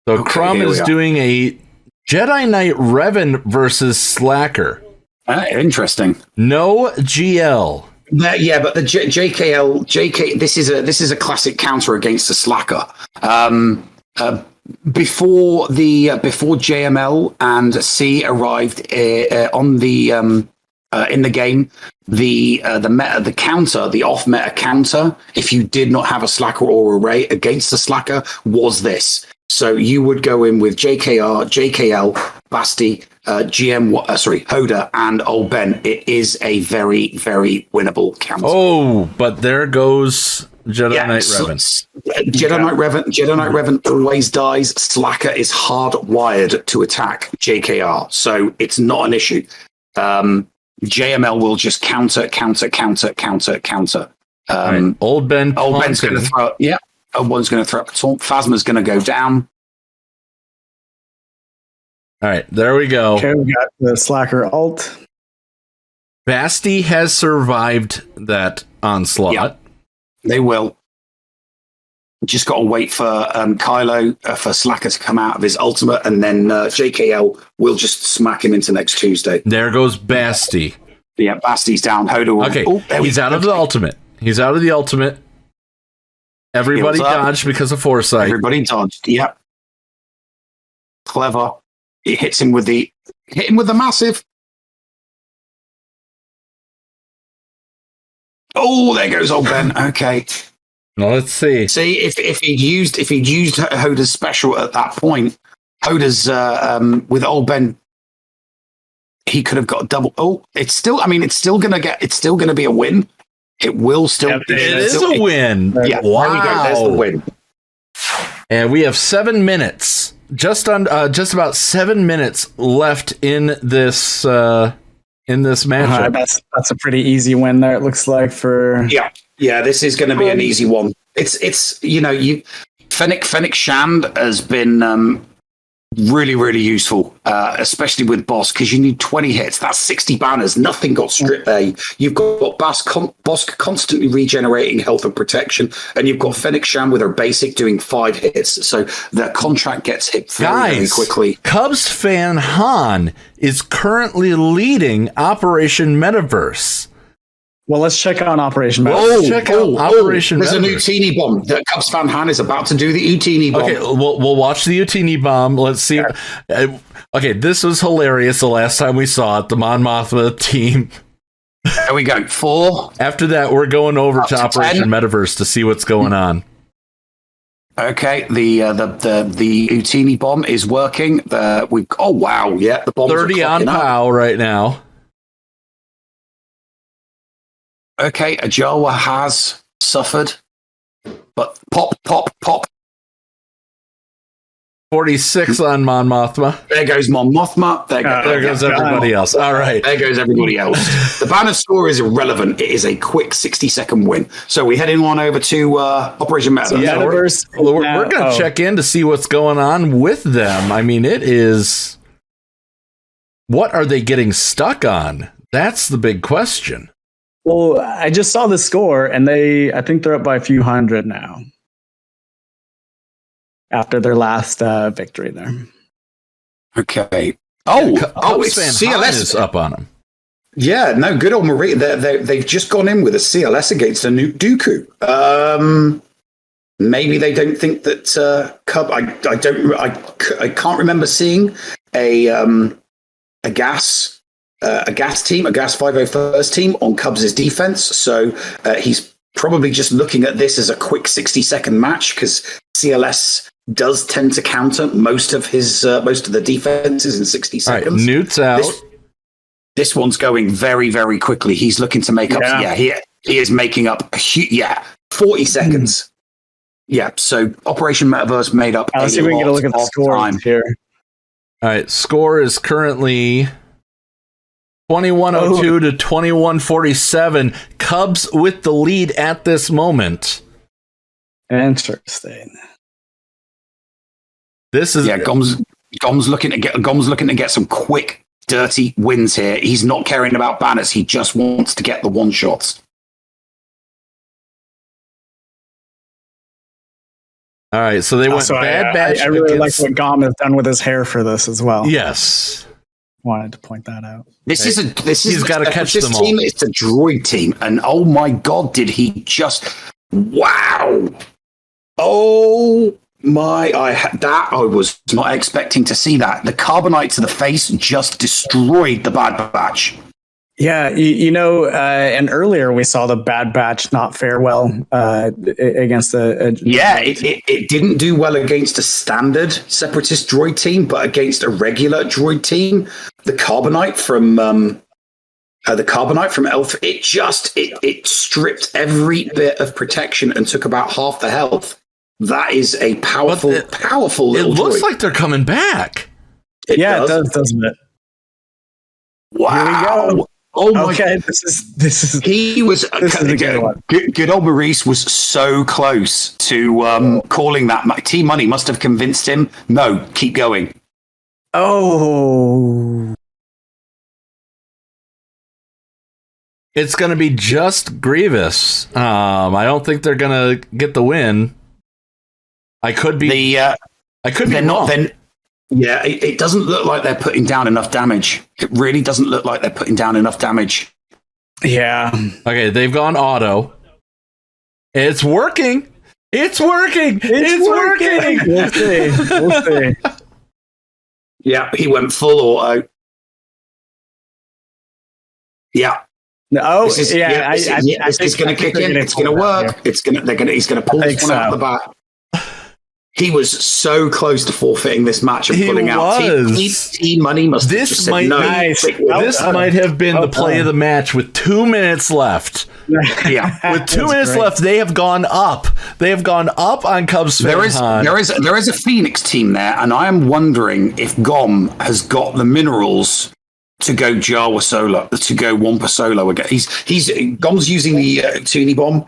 So Crum is doing a Jedi Knight Revan versus Slacker. Interesting. No GL. Yeah, but the JK. This is a classic counter against the Slacker. Before JML and C arrived on the in the game, the off meta counter, if you did not have a Slacker or a Ray against the Slacker, was this. So you would go in with JKR, JKL, Basti, Hoda, and Old Ben. It is a very, very winnable counter. Oh, but there goes Jedi Knight Revan. Jedi Knight Revan always dies. Slacker is hardwired to attack JKR, so it's not an issue. JML will just counter. Right. Old Ben's going to throw. Yeah, Old Ben's going to throw up a taunt. Phasma's going to go down. All right, there we go. Okay, we got the Slacker ult. Basti has survived that onslaught. Yeah, they will. Just got to wait for Kylo for Slacker to come out of his ultimate, and then JKL will just smack him into next Tuesday. There goes Basti. Yeah, Basti's down. Hoda will. Okay, he's out of the ultimate. He's out of the ultimate. Everybody dodged because of foresight. Everybody dodged. Yep. Clever. It hits him with the massive. Oh, there goes Old Ben. Okay. Well, let's see. See if he'd used Hoda's special at that point, Hoda's with Old Ben, he could have got a double. Oh, it's still going to be a win. It will still. It is a win. Yeah, wow. There we go. There's the win. And we have 7 minutes, just about 7 minutes left in this matchup. That's a pretty easy win there. It looks like for Yeah, this is going to be an easy one. It's Fennec Shand has been really, really useful, especially with Boss, because you need 20 hits. That's 60 banners. Nothing got stripped there. You've got Boss constantly regenerating health and protection, and you've got Fennec Shand with her basic doing 5 hits. So the contract gets hit very quickly. Cubs fan Han is currently leading Operation Metaverse. Well, let's check on Operation Metaverse. Operation There's Metaverse. an Utini bomb. The Cubs fan Han is about to do the Utini bomb. Okay, we'll watch the Utini bomb. Let's see. Okay, this was hilarious the last time we saw it. The Mon Mothma team. There we go. 4. After that, we're going over to Operation 10. Metaverse to see what's going on. Okay, the Utini bomb is working. Oh wow, yeah, the bombs 30 are on POW right now. Okay, a Jawa has suffered, but pop. 46 on Mon Mothma. There goes Mon Mothma. There goes everybody else. All right. There goes everybody else. The banner score is irrelevant. It is a quick 60-second win. So we're heading on over to Operation Metaverse. We're going to check in to see what's going on with them. I mean, it is... What are they getting stuck on? That's the big question. Well, I just saw the score, and I think they're up by a few hundred now. After their last victory there. Okay. Cubs it's fan CLS is up on them. Yeah, no, good old Marie. They've just gone in with a CLS against a new Dooku. Maybe they don't think that Cub. I can't remember seeing a gas team, a gas 501st team on Cubs' defense. So he's probably just looking at this as a quick 60-second match because CLS does tend to counter most of the defenses in 60 seconds. All right, Newt's out. This one's going very, very quickly. He's looking to make up. Yeah, he is making up. 40 seconds. Yeah, so Operation Metaverse made up. Let's see if we can get a look at the score here. All right, score is currently 2102 to 2147. Cubs with the lead at this moment. Interesting. This is Gom's looking to get some quick, dirty wins here. He's not caring about banners. He just wants to get the one shots. All right, so they went Bad Batch. I really like what Gom has done with his hair for this as well. Yes, wanted to point that out. He's got to catch them all. Team, it's a droid team, and oh my god, did he just? Wow! Oh my! I was not expecting to see that. The carbonite to the face just destroyed the Bad Batch. Yeah, and earlier we saw the Bad Batch not fare well against the. It didn't do well against a standard separatist droid team, but against a regular droid team, the carbonite from Elf, it stripped every bit of protection and took about half the health. That is a powerful little droid. It looks like they're coming back. It does, doesn't it? Wow. Here we go. Oh my God. This is a good one. Good old Maurice was so close to calling that. T-Money must have convinced him. No, keep going. Oh. It's going to be just Grievous. I don't think they're going to get the win. I could be wrong. Yeah, it doesn't look like they're putting down enough damage. It really doesn't look like they're putting down enough damage. Yeah. Okay, they've gone auto. It's working. It's working. We'll see. Yeah, he went full auto. Yeah. No, This is going to kick in. It's going to work. He's going to pull this one out of the bat. He was so close to forfeiting this match and pulling out. T-Money must have just said no. This might have been the play of the match with 2 minutes left. Yeah, with 2 minutes left, they have gone up. They have gone up on Cubs. There is a Phoenix team there, and I am wondering if Gom has got the minerals to go Jawa solo, to go Wampa solo again. Gom's using the Toonie bomb.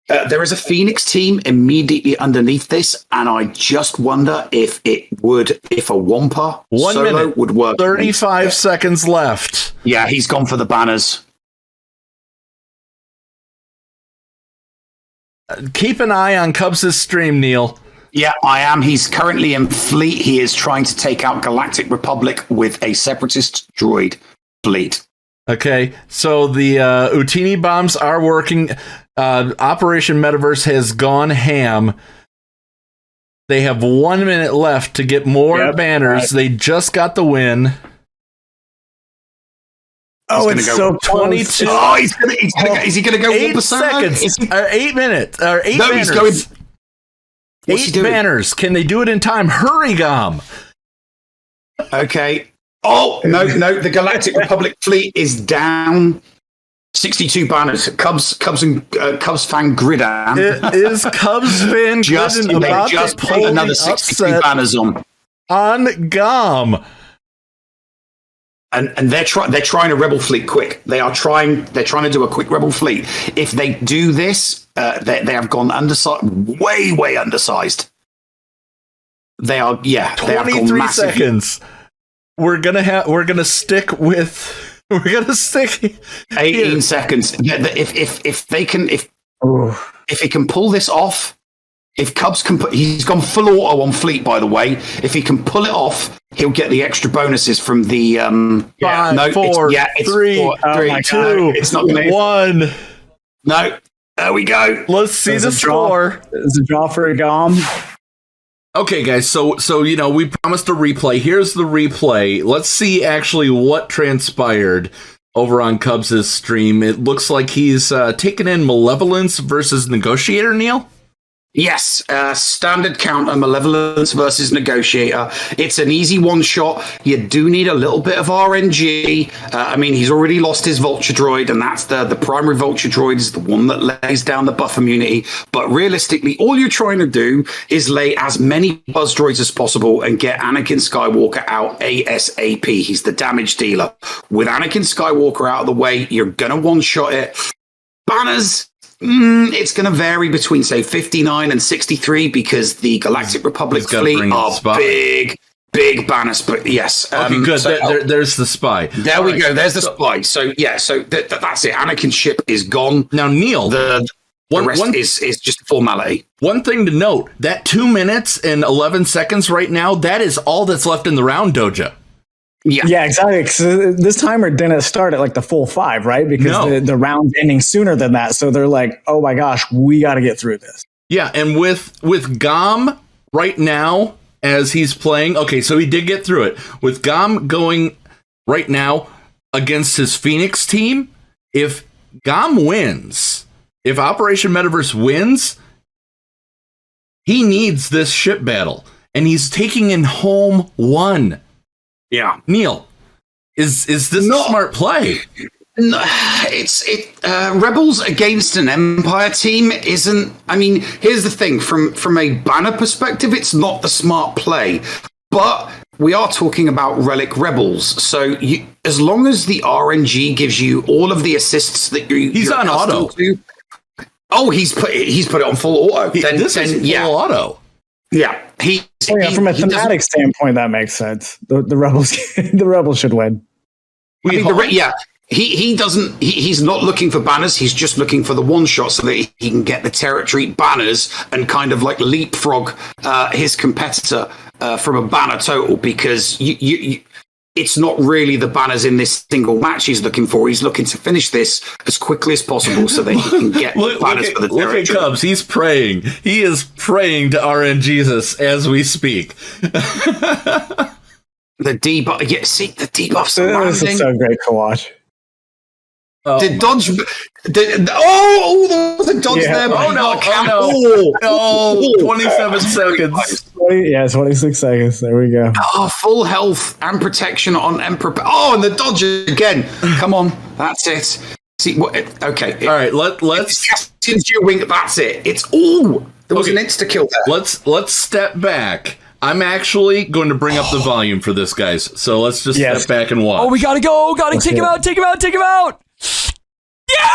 There is a Phoenix team immediately underneath this, and I just wonder if a Wampa 1 solo minute would work. 35 seconds left. Yeah, he's gone for the banners. Keep an eye on Cubs' stream, Neil. Yeah, I am. He's currently in fleet. He is trying to take out Galactic Republic with a separatist droid fleet. Okay, so the Utini bombs are working. Operation Metaverse has gone ham. They have 1 minute left to get more banners. Right. They just got the win. Oh, it's so 22. Oh, is he going to go 8 seconds? 8 minutes. Or 8 no, banners. He's going. What's 8 banners. Can they do it in time? Hurry, Gom. Okay. Oh, no. The Galactic Republic fleet is down. 62 banners. Cubs fan Gridan. It is Cubs fan Gridan about just to pull another 62 banners on Gom. And they're trying a rebel fleet quick. They're trying to do a quick rebel fleet. If they do this, they have gone undersized, way undersized. They are 23 seconds. We're gonna stick 18 seconds. If he can pull this off, If Cubs can he's gone full auto on Fleet, by the way. If he can pull it off, he'll get the extra bonuses from the 5, 4, 3, 2, it's not gonna, 1. No, there we go. Let's see the score. It's a draw for a Gom. Okay, guys. So we promised a replay. Here's the replay. Let's see actually what transpired over on Cubs' stream. It looks like he's taken in Malevolence versus Negotiator, Neil. Yes, standard counter, Malevolence versus Negotiator. It's an easy one-shot. You do need a little bit of RNG. I mean, he's already lost his Vulture Droid, and that's the primary Vulture Droid is the one that lays down the buff immunity. But realistically, all you're trying to do is lay as many Buzz Droids as possible and get Anakin Skywalker out ASAP. He's the damage dealer. With Anakin Skywalker out of the way, you're going to one-shot it. Banners... it's going to vary between, say, 59 and 63 because the Galactic Republic fleet are big banners. But yes. Okay, good. So, there's the spy. There we go. There's the spy. So, yeah, that's it. Anakin's ship is gone. Now, Neil, the rest is just a formality. One thing to note, that 2 minutes and 11 seconds right now, that is all that's left in the round, Doja. Yeah, exactly. This timer didn't start at like the full 5, right? Because the round's ending sooner than that. So they're like, oh my gosh, we got to get through this. Yeah, and with Gom right now, as he's playing, okay, so he did get through it. With Gom going right now against his Phoenix team, if Gom wins, if Operation Metaverse wins, he needs this ship battle. And he's taking in home 1. Yeah, Neil, is this a smart play? No, Rebels against an Empire team isn't. I mean, here's the thing: from a banner perspective, it's not the smart play. But we are talking about Relic Rebels, so as long as the RNG gives you all of the assists that he's on auto. Oh, he's put it on full auto. This is full auto. Yeah, from a thematic standpoint, that makes sense. The Rebels, the Rebels should win. He doesn't. He's not looking for banners. He's just looking for the one shot so that he can get the territory banners and kind of like leapfrog his competitor from a banner total because it's not really the banners in this single match he's looking for. He's looking to finish this as quickly as possible so that he can get banners for the territory. Look at Cubs. He's praying. He is praying to RNGesus as we speak. The debuff. Yeah, see, the debuffs are landing. This is so great to watch. Did Dodge... there was a Dodge there. No, 27 seconds. 26 seconds. There we go. Oh, full health and protection on Emperor. Oh, and the Dodge again. Come on. That's it. See, okay. All right, let's... Since you wink, that's it. It's all... There was an insta-kill there. Let's step back. I'm actually going to bring up the volume for this, guys. So let's just step back and watch. Oh, we gotta go. Gotta take him out. Take him out. Take him out. Yeah!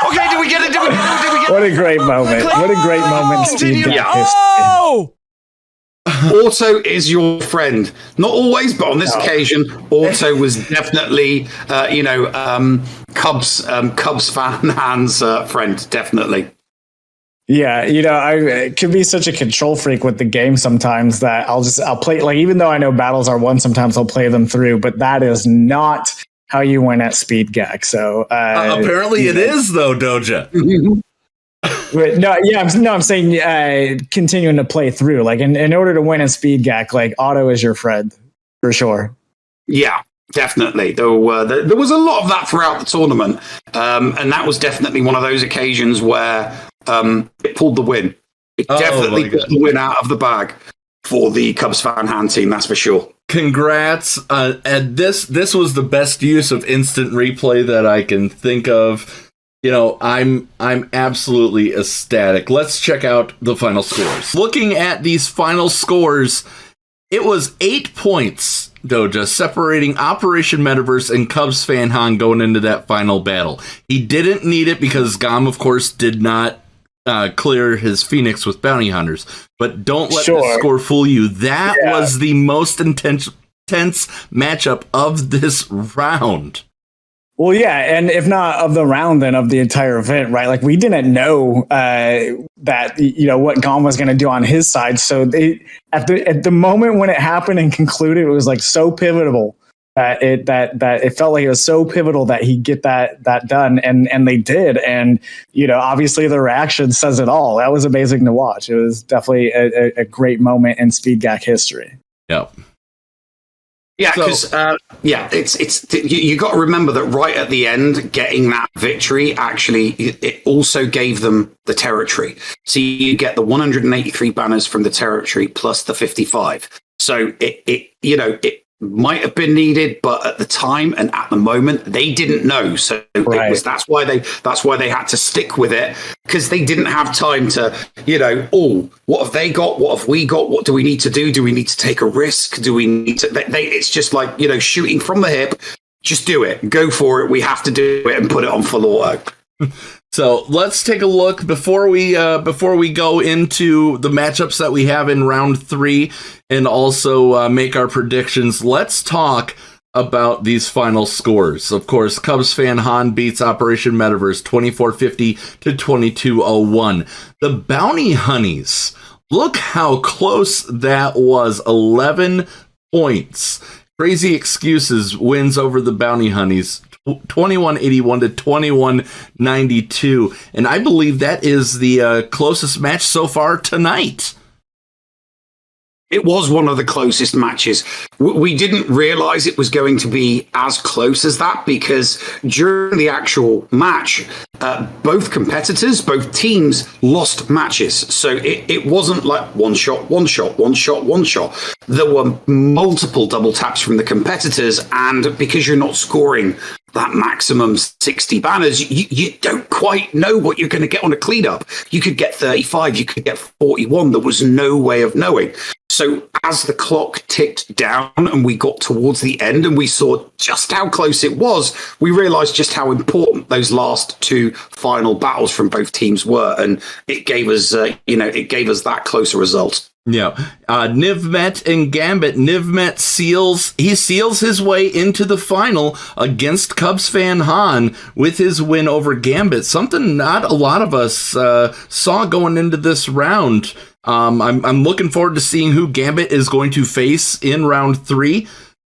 Okay, did we get it? Did we get it? What a great moment. What a great moment. Steve. Oh! Auto is your friend. Not always, but on this occasion, Auto was definitely, Cubs fan Hans' friend, definitely. Yeah, I can be such a control freak with the game sometimes that I'll play, like, even though I know battles are won, sometimes I'll play them through, but that is not how you win at Speed GAC. So apparently it is, though, Doja. I'm saying continuing to play through, like in order to win at Speed GAC, like Auto is your friend for sure. Yeah. Definitely. There was a lot of that throughout the tournament. And that was definitely one of those occasions where it pulled the win. It definitely pulled the win out of the bag for the Cubs fan hand team, that's for sure. Congrats. And this was the best use of instant replay that I can think of. I'm absolutely ecstatic. Let's check out the final scores. Looking at these final scores, it was 8 points, Doja, separating Operation Metaverse and Cubs fan Han going into that final battle. He didn't need it because Gom, of course, did not clear his Phoenix with bounty hunters. But don't let the score fool you. That was the most intense matchup of this round. Well, yeah, and if not of the round, then of the entire event, right? Like we didn't know that what Gom was going to do on his side. So they at the moment when it happened and concluded, it was like so pivotal that it felt like it was so pivotal that he get that done, and they did. And obviously the reaction says it all. That was amazing to watch. It was definitely a great moment in SWGoH history. Yep. Yeah, because it's you got to remember that right at the end, getting that victory actually it also gave them the territory. So you get the 183 banners from the territory plus the 55. So it might have been needed, but at the time and at the moment they didn't know. So that's why they had to stick with it, because they didn't have time to what have they got, what have we got, what do we need to do we need to take a risk, do we need to it's just like shooting from the hip. Just do it, go for it, we have to do it and put it on full auto. So let's take a look before we go into the matchups that we have in round 3 and also make our predictions. Let's talk about these final scores. Of course, Cubs fan Han beats Operation Metaverse 2450 to 2201. The Bounty Hunties, look how close that was. 11 points. Crazy Excuses wins over the Bounty Hunties 2181 to 2192, and I believe that is the closest match so far tonight. It was one of the closest matches. We didn't realize it was going to be as close as that, because during the actual match, both competitors, both teams lost matches. So it wasn't like one shot. There were multiple double taps from the competitors, and because you're not scoring that maximum 60 banners, you don't quite know what you're going to get on a cleanup. You could get 35, you could get 41. There was no way of knowing. So as the clock ticked down and we got towards the end and we saw just how close it was, we realized just how important those last 2 final battles from both teams were. And it gave us, that closer result. Yeah. Nivmet and Gambit. Nivmet seals his way into the final against Cubs fan Han with his win over Gambit. Something not a lot of us saw going into this round. I'm looking forward to seeing who Gambit is going to face in round 3.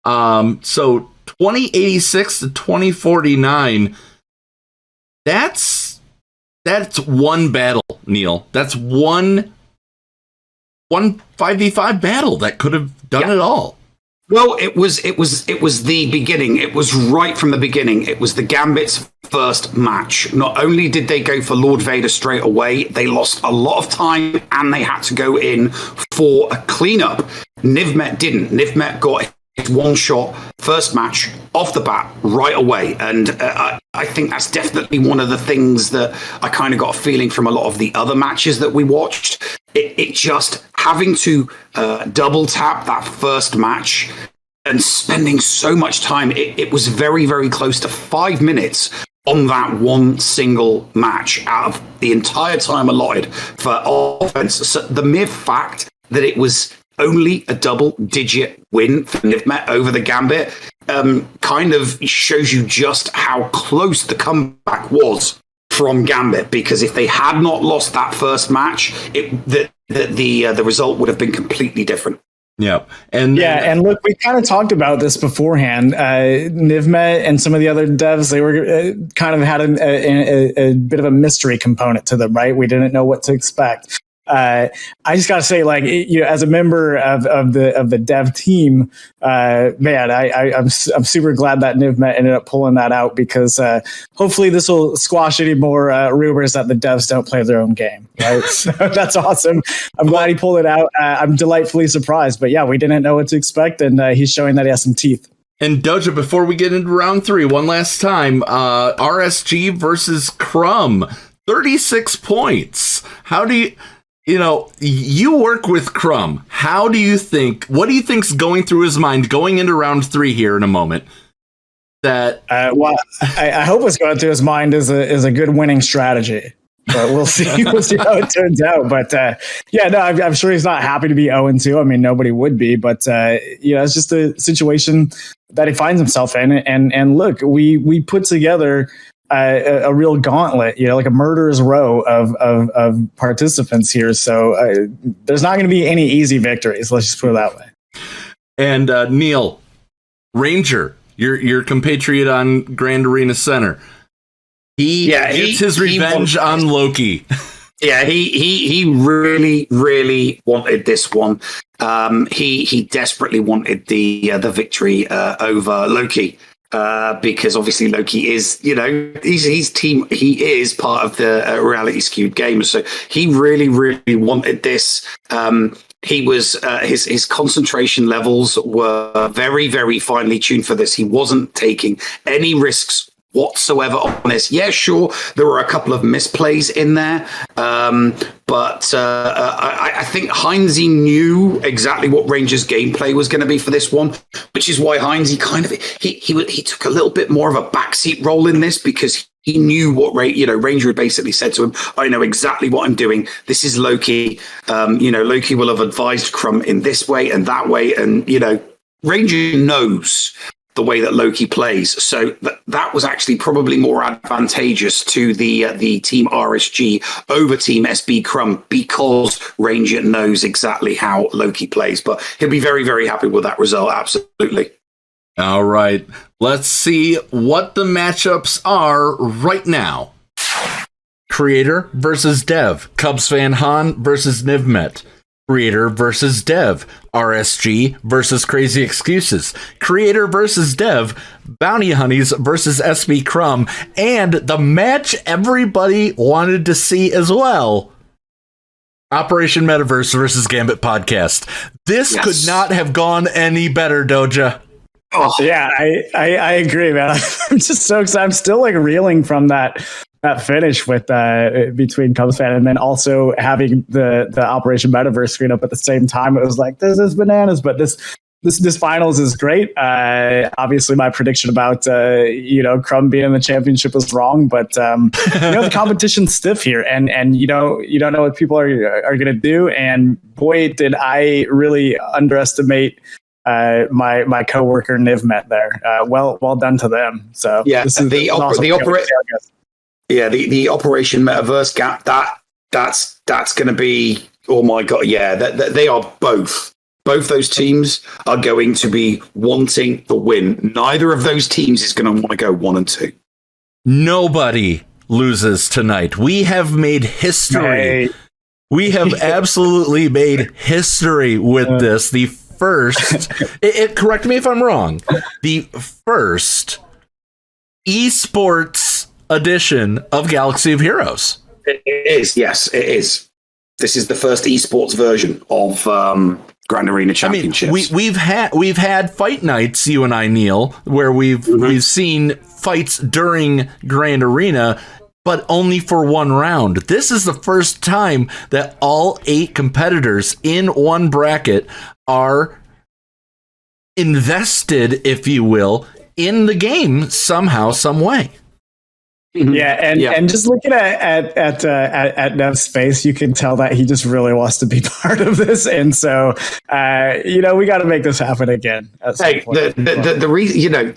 So 2086 to 2049. That's one battle, Neil. That's one 5v5 battle that could have done it all. Well, it was the beginning. It was right from the beginning. It was the Gambit's first match. Not only did they go for Lord Vader straight away, they lost a lot of time and they had to go in for a cleanup. Nivmet didn't. Nivmet got his one-shot first match off the bat right away. And I think that's definitely one of the things that I kind of got a feeling from a lot of the other matches that we watched. It just having to double tap that first match and spending so much time. It was very, very close to 5 minutes on that one single match out of the entire time allotted for offense. So the mere fact that it was only a double-digit win for Nivmet over the Gambit kind of shows you just how close the comeback was from Gambit, because if they had not lost that first match, the result would have been completely different. Yeah. And look, we kind of talked about this beforehand. Nivmet and some of the other devs, they were kind of had a bit of a mystery component to them, right? We didn't know what to expect. I just gotta say, like, as a member of the dev team, man, I'm super glad that Nivmet ended up pulling that out, because hopefully this will squash any more rumors that the devs don't play their own game. Right, so that's awesome. I'm glad he pulled it out. I'm delightfully surprised, but yeah, we didn't know what to expect, and he's showing that he has some teeth. And Doja, before we get into round 3, one last time, RSG versus Crum, 36 points. How do you? You work with Crum. What do you think's going through his mind going into round 3 here in a moment? That I hope what's going through his mind is a good winning strategy. But we'll see. We'll see how it turns out. But I'm sure he's not happy to be 0-2. I mean, nobody would be. But it's just a situation he finds himself in. And look, we put together a real gauntlet, like a murderer's row of participants here. So there's not going to be any easy victories. Let's just put it that way. And Neil, Ranger, your compatriot on Grand Arena Center, he gets his revenge on Loki. Yeah, he really, really wanted this one. He desperately wanted the victory over Loki. Because obviously Loki is, he's team. He is part of the Reality Skewed Gamers, so he really, really wanted this. He was his concentration levels were very, very finely tuned for this. He wasn't taking any risks whatsoever on this. Yeah, sure, there were a couple of misplays in there, but I think Heinze knew exactly what Ranger's gameplay was going to be for this one, which is why Heinze kind of he took a little bit more of a backseat role in this, because he knew what Ranger had basically said to him. I know exactly what I'm doing. This is Loki. Loki will have advised Crum in this way and that way, and Ranger knows the way that Loki plays. So that was actually probably more advantageous to the Team RSG over Team SB Crum, because Ranger knows exactly how Loki plays. But he'll be very, very happy with that result. Absolutely. All right. Let's see what the matchups are right now. Creator versus Dev. Cubs fan Han versus Nivmet. Creator versus Dev. RSG versus Crazy Excuses. Creator versus Dev. Bounty Hunties versus SB Crum. And the match everybody wanted to see as well. Operation Metaverse versus Gambit podcast. This could not have gone any better, Doja. Oh yeah, I agree, man. I'm just so excited. I'm still reeling from that finish with between Cubs fan, and then also having the Operation Metaverse screen up at the same time. It was like, this is bananas, but this finals is great. Obviously, my prediction about Crum being in the championship was wrong, but the competition's stiff here, and you don't know what people are going to do. And boy, did I really underestimate my coworker Nivmet there. Well done to them. So yeah, the Operation Metaverse gap, that's going to be, oh my god, yeah, they are both those teams are going to be wanting the win. Neither of those teams is going to want to go 1 and 2. Nobody loses tonight. We have made history. Hey. We have absolutely made history with this. The first, correct me if I'm wrong, the first esports edition of Galaxy of Heroes. It is, yes, it is. This is the first esports version of Grand Arena Championships. I mean, we've had fight nights, you and I, Neil, where we've seen fights during Grand Arena, but only for one round. This is the first time that all 8 competitors in one bracket are invested, if you will, in the game somehow, some way. Yeah, and just looking at Nev's face, you can tell that he just really wants to be part of this, and so we got to make this happen again. Hey, the reason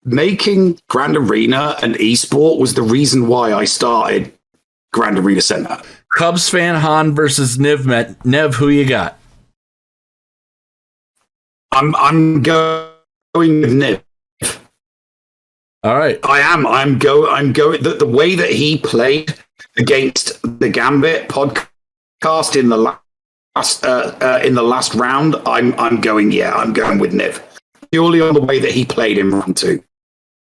making Grand Arena an esport was the reason why I started Grand Arena Center. Cubs fan Han versus Nivmet. Nev, who you got? I'm going with Niv. All right. I'm going. The way that he played against the Gambit podcast in the last round, I'm going with Niv. Purely on the way that he played in round 2.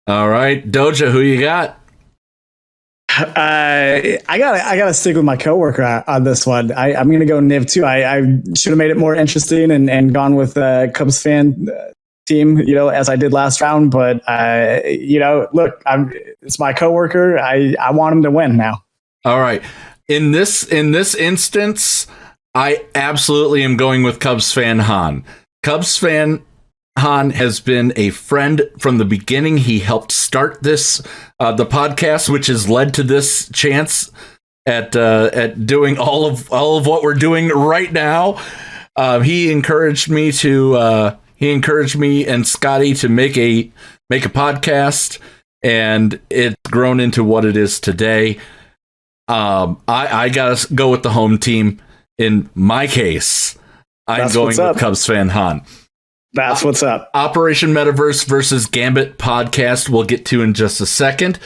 All right, Doja, who you got? I gotta stick with my coworker on this one. I'm gonna go Niv too. I should have made it more interesting and gone with Cubs fan team, as I did last round. But look, it's my coworker. I want him to win now. All right. In this instance, I absolutely am going with Cubs fan Han. Cubs fan Han has been a friend from the beginning. He helped start this the podcast, which has led to this chance at doing all of what we're doing right now. He encouraged me to He encouraged me and Scotty to make a podcast, and it's grown into what it is today. I gotta go with the home team. In my case, I'm going with Cubs fan Han. That's what's up. Operation Metaverse versus Gambit podcast we'll get to in just a second.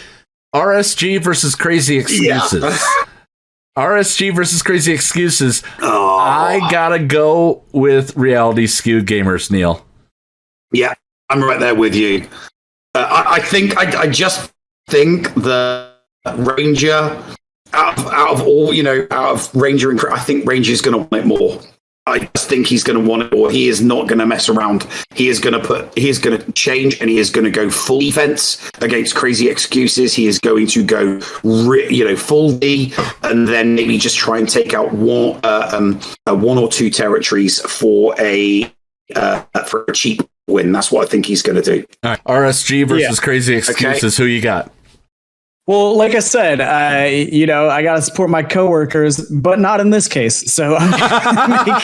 RSG versus Crazy Excuses. Yeah. RSG versus Crazy Excuses. Oh. I gotta go with Reality Skewed Gamers, Neil. Yeah, I'm right there with you. I just think the Ranger, out of Ranger, I think Ranger's going to want it more. I just think he's going to want it more. He is not going to mess around. He is going to change, and he is going to go full defense against Crazy Excuses. He is going to go, full D, and then maybe just try and take out one or two territories for a cheap win. That's what I think he's going to do. All right. RSG versus Crazy Excuses. Okay. Who you got? Well, like I said, I got to support my coworkers, but not in this case. So I'm gonna make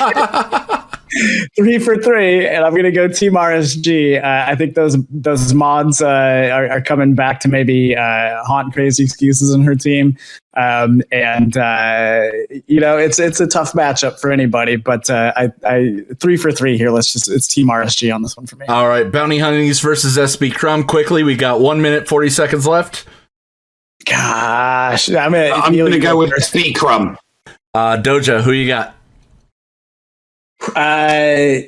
3 for 3, and I'm going to go Team RSG. I think those mods are coming back to maybe haunt Crazy Excuses in her team. It's a tough matchup for anybody, but I 3 for 3 here. It's Team RSG on this one for me. All right, Bounty Hunties versus SB Crum. Quickly, we got 1 minute 40 seconds left. Gosh, I'm going to go with SB Crum. Doja, who you got? I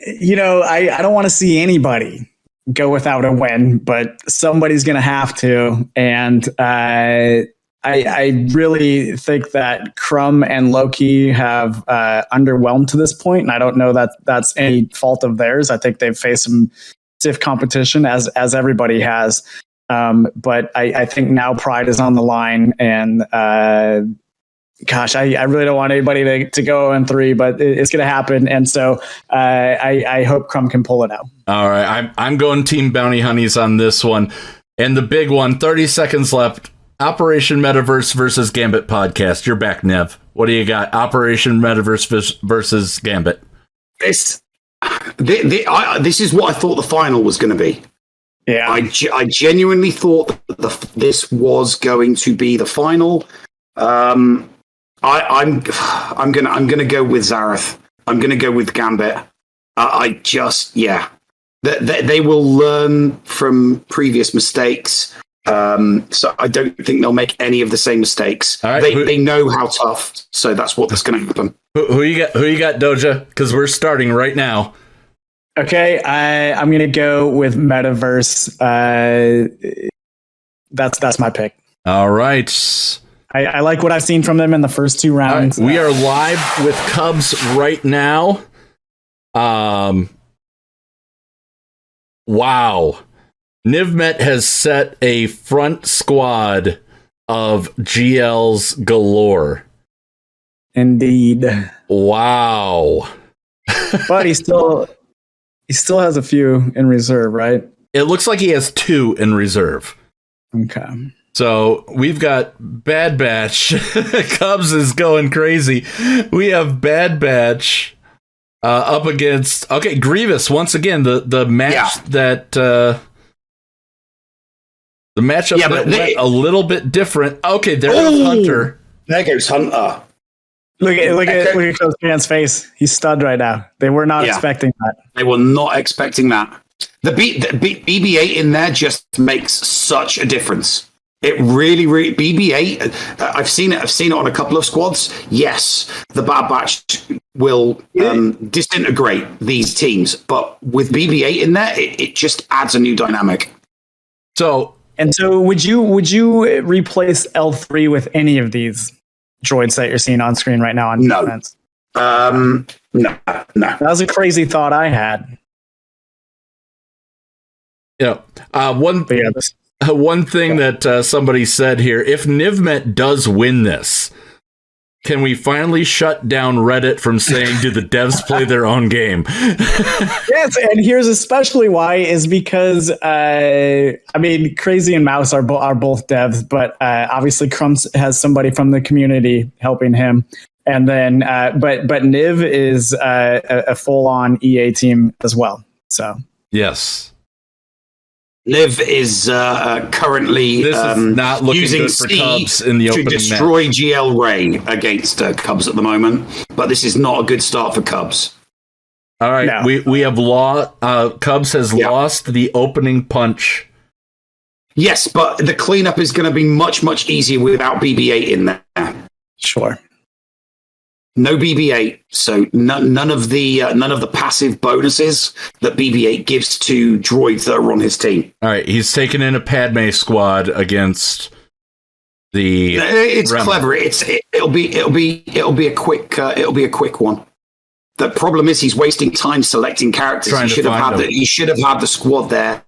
don't want to see anybody go without a win, but somebody's going to have to, and I really think that Crum and Loki have underwhelmed to this point, and I don't know that that's any fault of theirs. I think they've faced some stiff competition, as everybody has. But I think now pride is on the line, and I really don't want anybody to go 0-3, but it's going to happen, and so I hope Crum can pull it out. All right, I'm going Team Bounty Hunties on this one, and the big one. 30 seconds left. Operation Metaverse versus Gambit podcast. You're back, Nev. What do you got? Operation Metaverse versus Gambit. This is what I thought the final was going to be. Yeah, I genuinely thought that this was going to be the final. I'm gonna go with Zarath. I'm gonna go with Gambit. They will learn from previous mistakes. So I don't think they'll make any of the same mistakes. Right, they know how tough. So that's what's going to happen. Who you got, Doja? Because we're starting right now. Okay, I'm going to go with Metaverse. That's my pick. All right. I like what I've seen from them in the first 2 rounds. Right. We are live with Cubs right now. Wow. Nivmet has set a front squad of GLs galore. Indeed. Wow. But he still has a few in reserve, right? It looks like he has 2 in reserve. Okay. So we've got Bad Batch. Cubs is going crazy. We have Bad Batch up against Grievous once again. The match that the matchup that went a little bit different. Okay, there's Hunter. There goes Hunter. Look at Coach Pan's face. He's stunned right now. They were not expecting that. They were not expecting that. The BB-8 in there just makes such a difference. It really, BB-8. I've seen it on a couple of squads. Yes, the Bad Batch will disintegrate these teams, but with BB-8 in there, it just adds a new dynamic. So would you replace L3 with any of these droids that you're seeing on screen right now on defense? No. That was a crazy thought I had. One thing that somebody said here: if Nivmet does win this, can we finally shut down Reddit from saying, "Do the devs play their own game?" Yes, and here's especially why is because Crazy and Mouse are both devs, but obviously Crum has somebody from the community helping him, and then but Niv is a full-on EA team as well. So Yes. Niv is currently This is not looking using good for C Cubs in the to opening destroy match. GL Ray against Cubs at the moment, but this is not a good start for Cubs. All right, No. we have Cubs has lost the opening punch. Yes, but the cleanup is going to be much, much easier without BB-8 in there. Sure. No BB-8, so none of the passive bonuses that BB-8 gives to droids that are on his team. All right, he's taken in a Padme squad against the. It's Rem. clever. It'll be a quick one. The problem is he's wasting time selecting characters. Trying He to should have find had he should have had the squad there.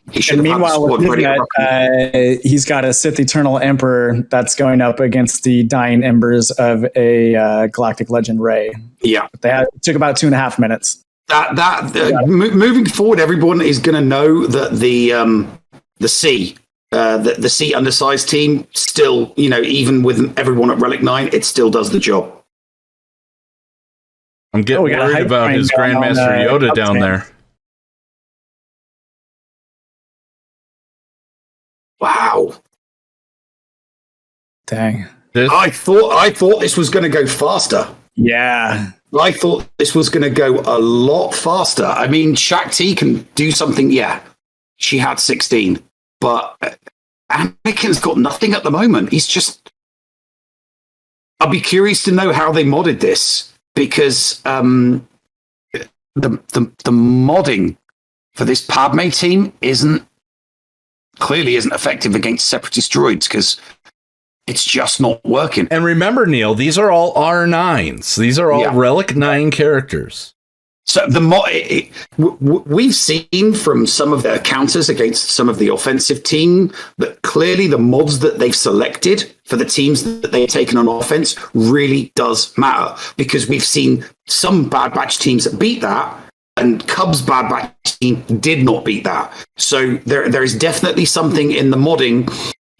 He should And have had the meanwhile, squad with ready. Nivmet, he's got a Sith Eternal Emperor that's going up against the dying embers of a Galactic Legend Ray. Yeah. It took about 2.5 minutes. Moving forward, everyone is going to know that the C undersized team still, even with everyone at Relic 9, it still does the job. I'm getting we got a worried hype about train his going on, Grandmaster Yoda Cubs down fans. there. Wow. Dang. I thought this was going to go faster. Yeah. I thought this was going to go a lot faster. I mean, Shakti can do something. Yeah, she had 16, but Anakin's got nothing at the moment. He's just. I'll be curious to know how they modded this because the modding for this Padme team isn't effective against Separatist droids because it's just not working. And remember, Neil, these are all R9s. These are all Relic 9 characters. So we've seen from some of their counters against some of the offensive team that clearly the mods that they've selected for the teams that they've taken on offense really does matter because we've seen some Bad Batch teams that beat that and Cubs Bad Batch team did not beat that. So there is definitely something in the modding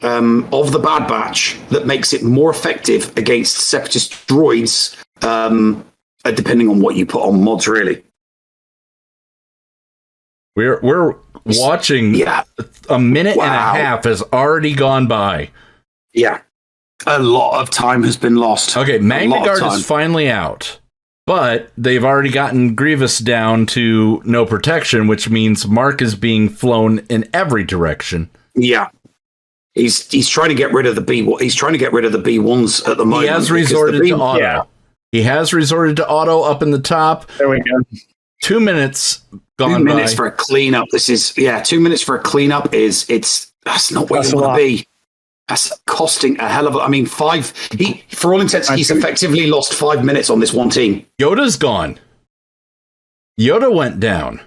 of the Bad Batch that makes it more effective against Separatist droids, depending on what you put on mods, really. We're watching a minute and a half has already gone by. Yeah. A lot of time has been lost. Okay, Magna Guard is finally out, but they've already gotten Grievous down to no protection, which means Mark is being flown in every direction. Yeah. He's trying to get rid of the B. He's trying to get rid of the B1s at the moment. He has resorted to auto. Yeah. He has resorted to auto up in the top. There we go. 2 minutes gone 2 minutes by. for a cleanup. 2 minutes for a cleanup that's not where you want to be. That's costing a hell of a. I mean, for all intents, he's effectively lost 5 minutes on this one team. Yoda's gone. Yoda went down.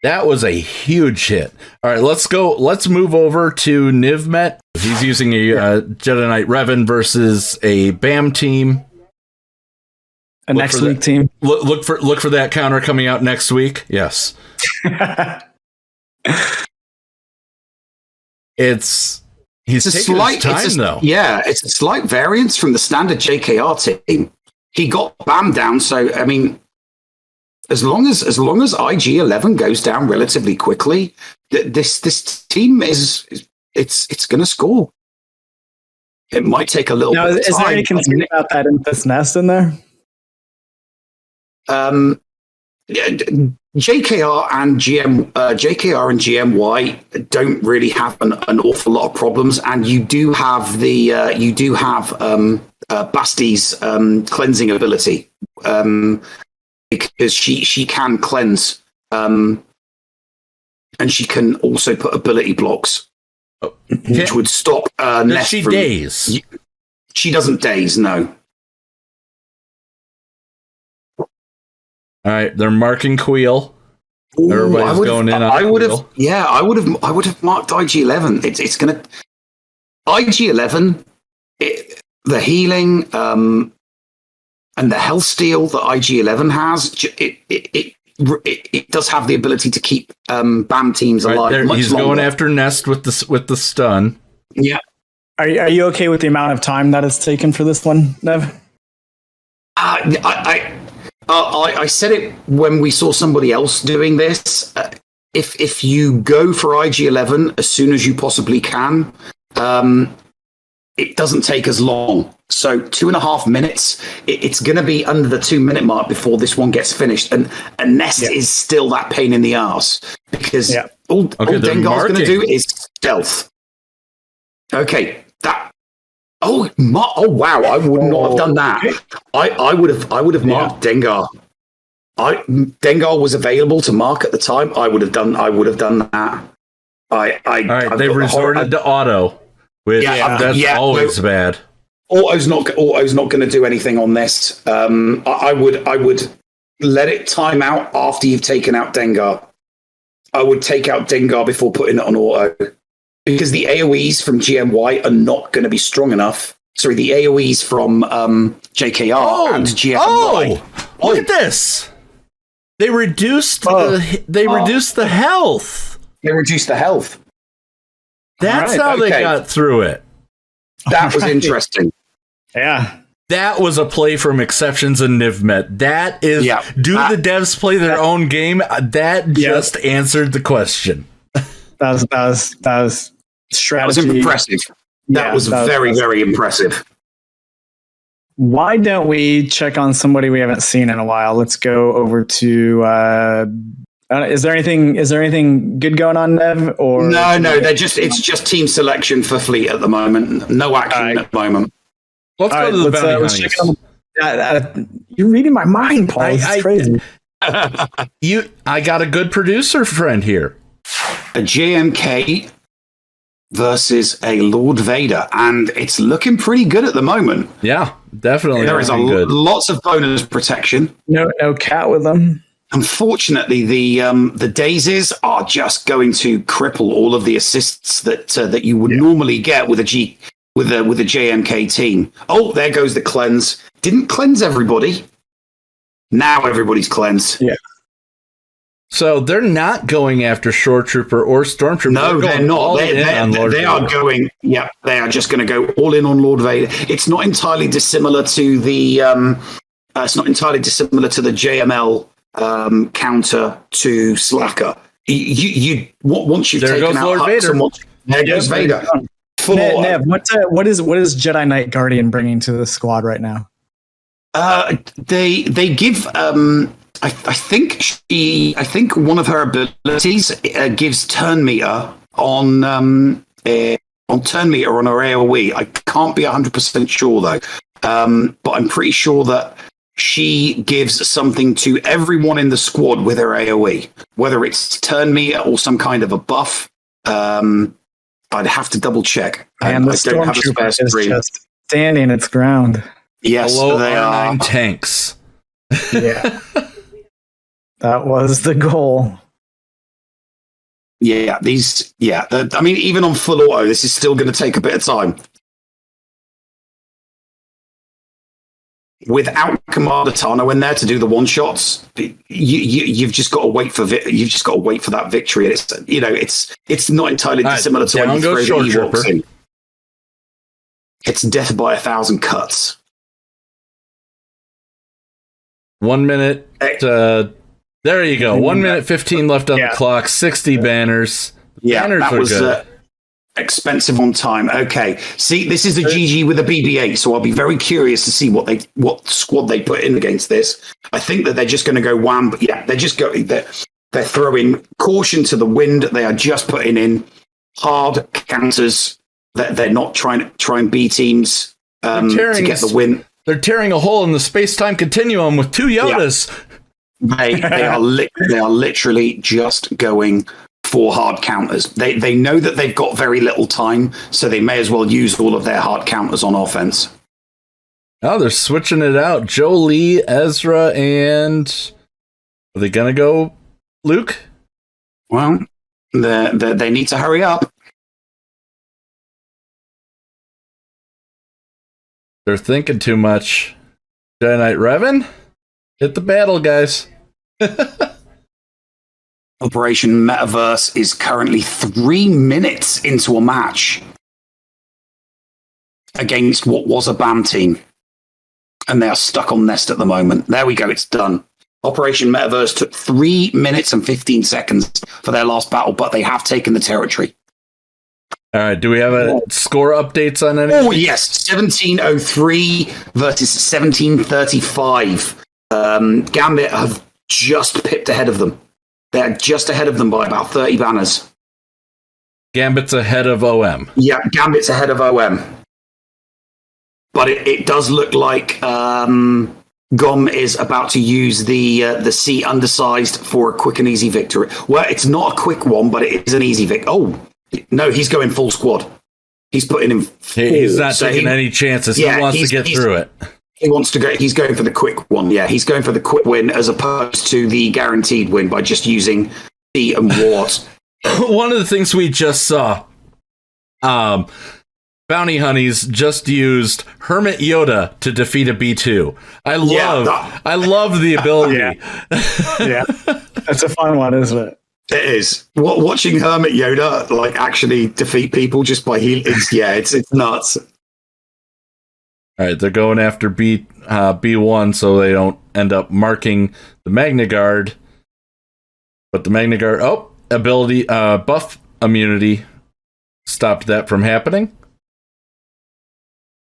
That was a huge hit. All right, let's move over to Nivmet. He's using a Jedi Knight Revan versus a BAM team. A next week team. Look for that counter coming out next week. Yes. He's taking his time though. Yeah, it's a slight variance from the standard JKR team. He got BAM down, so I mean, as long as IG-11 goes down relatively quickly, this team is going to score. It might take a little bit of time. Is there any concern about that Infus Nest in there? JKR and GMY don't really have an awful lot of problems, and you do have Basti's cleansing ability, because she can cleanse, and she can also put ability blocks, which would stop Nest she from daze. She doesn't daze, no. All right, they're marking Queel. Everybody's going in on I would Queel. I would have marked IG-11. It's gonna IG-11. The healing and the health steal that IG-11 has, it does have the ability to keep BAM teams alive. Right, he's going after Nest with the stun. Yeah. Are you okay with the amount of time that it's taken for this one, Nev? I said it when we saw somebody else doing this. if you go for IG-11 as soon as you possibly can, it doesn't take as long. So 2.5 minutes, it's going to be under the 2-minute mark before this one gets finished. And Nest is still that pain in the arse because all Dengar's going to do is stealth. Okay, that. Oh wow! I would not have done that. I would have marked Dengar. Dengar was available to mark at the time. I would have done that. All right, they resorted to auto, which that's always bad. Auto's not going to do anything on this. I would let it time out after you've taken out Dengar. I would take out Dengar before putting it on auto. Because the AoEs from GMY are not going to be strong enough. Sorry, the AoEs from JKR and GMY. Look at this! They reduced reduced the health. They reduced the health. That's how they got through it. That was interesting. Yeah. That was a play from Exceptions and Nivmet. That is, do the devs play their own game? That just answered the question. That was strategy. That was impressive. That was very, very impressive. Why don't we check on somebody we haven't seen in a while? Let's go over to. Is there anything good going on, Nev? Or no? It's just team selection for Fleet at the moment. No action at the moment. Let's go to the bounty hunties. You're reading my mind, Paul. It's crazy. I got a good producer friend here. A JMK versus a Lord Vader, and it's looking pretty good at the moment. Yeah, definitely. There is lots of bonus protection. No cat with them. Unfortunately, the daisies are just going to cripple all of the assists that you would normally get with a JMK team. Oh, there goes the cleanse. Didn't cleanse everybody. Now everybody's cleansed. Yeah. So they're not going after Shore Trooper or Stormtrooper. No, they're not. They are going. Yeah, they are just going to go all in on Lord Vader. It's not entirely dissimilar to the. It's not entirely dissimilar to the JML counter to Slacker. Once you've taken out Lord Hux Vader. There goes Vader. Nev, what is Jedi Knight Guardian bringing to the squad right now? They give. I think one of her abilities gives turn meter on turn meter on her AoE. I can't be 100% sure though, but I'm pretty sure that she gives something to everyone in the squad with her AoE, whether it's turn meter or some kind of a buff. I'd have to double check. And the Stormtrooper is just standing its ground. Yes, below they are R9 tanks. Yeah. That was the goal. Yeah, I mean, even on full auto, this is still going to take a bit of time. Without Commander Tano in there to do the one shots, you've just got to wait for that victory. It's not entirely dissimilar to when you throw the Ewoks in. It's death by 1,000 cuts. 1 minute. There you go. 1 minute 15 left on the clock. 60 banners. Banners that was good. Expensive on time. Okay. See, this is a GG with a BB-8, so I'll be very curious to see what squad they put in against this. I think that they're just going to go wham. But yeah, they're throwing caution to the wind. They are just putting in hard counters. They're not trying B teams to get the win. They're tearing a hole in the space-time continuum with 2 Yodas. Yeah. They are literally just going for hard counters. They know that they've got very little time, so they may as well use all of their hard counters on offense. Oh, they're switching it out. Jolie, Ezra, and are they gonna go Luke? Well, they need to hurry up. They're thinking too much. Jedi Knight Revan? Hit the battle, guys. Operation Metaverse is currently 3 minutes into a match against what was a BAM team. And they are stuck on Nest at the moment. There we go, it's done. Operation Metaverse took 3 minutes and 15 seconds for their last battle, but they have taken the territory. All right. Do we have a score updates on any? Oh, yes. 1703 versus 1735. Gambit have just pipped ahead of them. They're just ahead of them by about 30 banners. Gambit's ahead of OM. Yeah, Gambit's ahead of OM. But it does look like Gom is about to use the C undersized for a quick and easy victory. Well, it's not a quick one, but it is an easy victory. Oh, no, he's going full squad. He's putting in full. He's not taking any chances. Yeah, he wants to get through it. He wants to go. He's going for the quick one. Yeah, he's going for the quick win as opposed to the guaranteed win by just using C and Ward. One of the things we just saw, Bounty Hunties just used Hermit Yoda to defeat a B2. I love the ability. Yeah, that's a fun one, isn't it? It is. Watching Hermit Yoda like actually defeat people just by healing. It's nuts. All right, they're going after B1 so they don't end up marking the Magna Guard. But the Magna Guard, ability buff immunity stopped that from happening.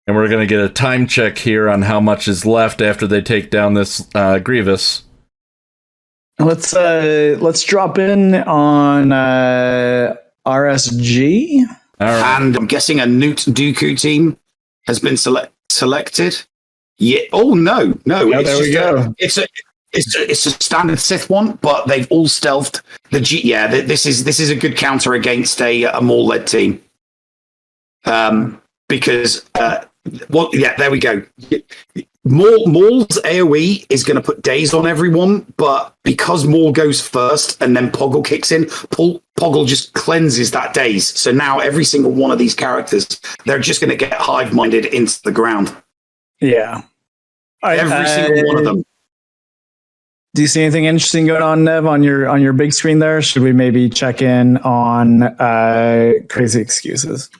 And we're going to get a time check here on how much is left after they take down this Grievous. Let's drop in on RSG. All right. And I'm guessing a Newt Dooku team has been selected. Yeah. Oh no. Yeah, there we go. It's a standard Sith one, but they've all stealthed the G. Yeah, this is a good counter against a Maul led team. Because there we go. Maul's AoE is going to put daze on everyone, but because Maul goes first and then Poggle kicks in, Poggle just cleanses that daze. So now every single one of these characters, they're just going to get hive-minded into the ground. Yeah. Every single one of them. Do you see anything interesting going on, Nev, on your big screen there? Should we maybe check in on Crazy Excuses?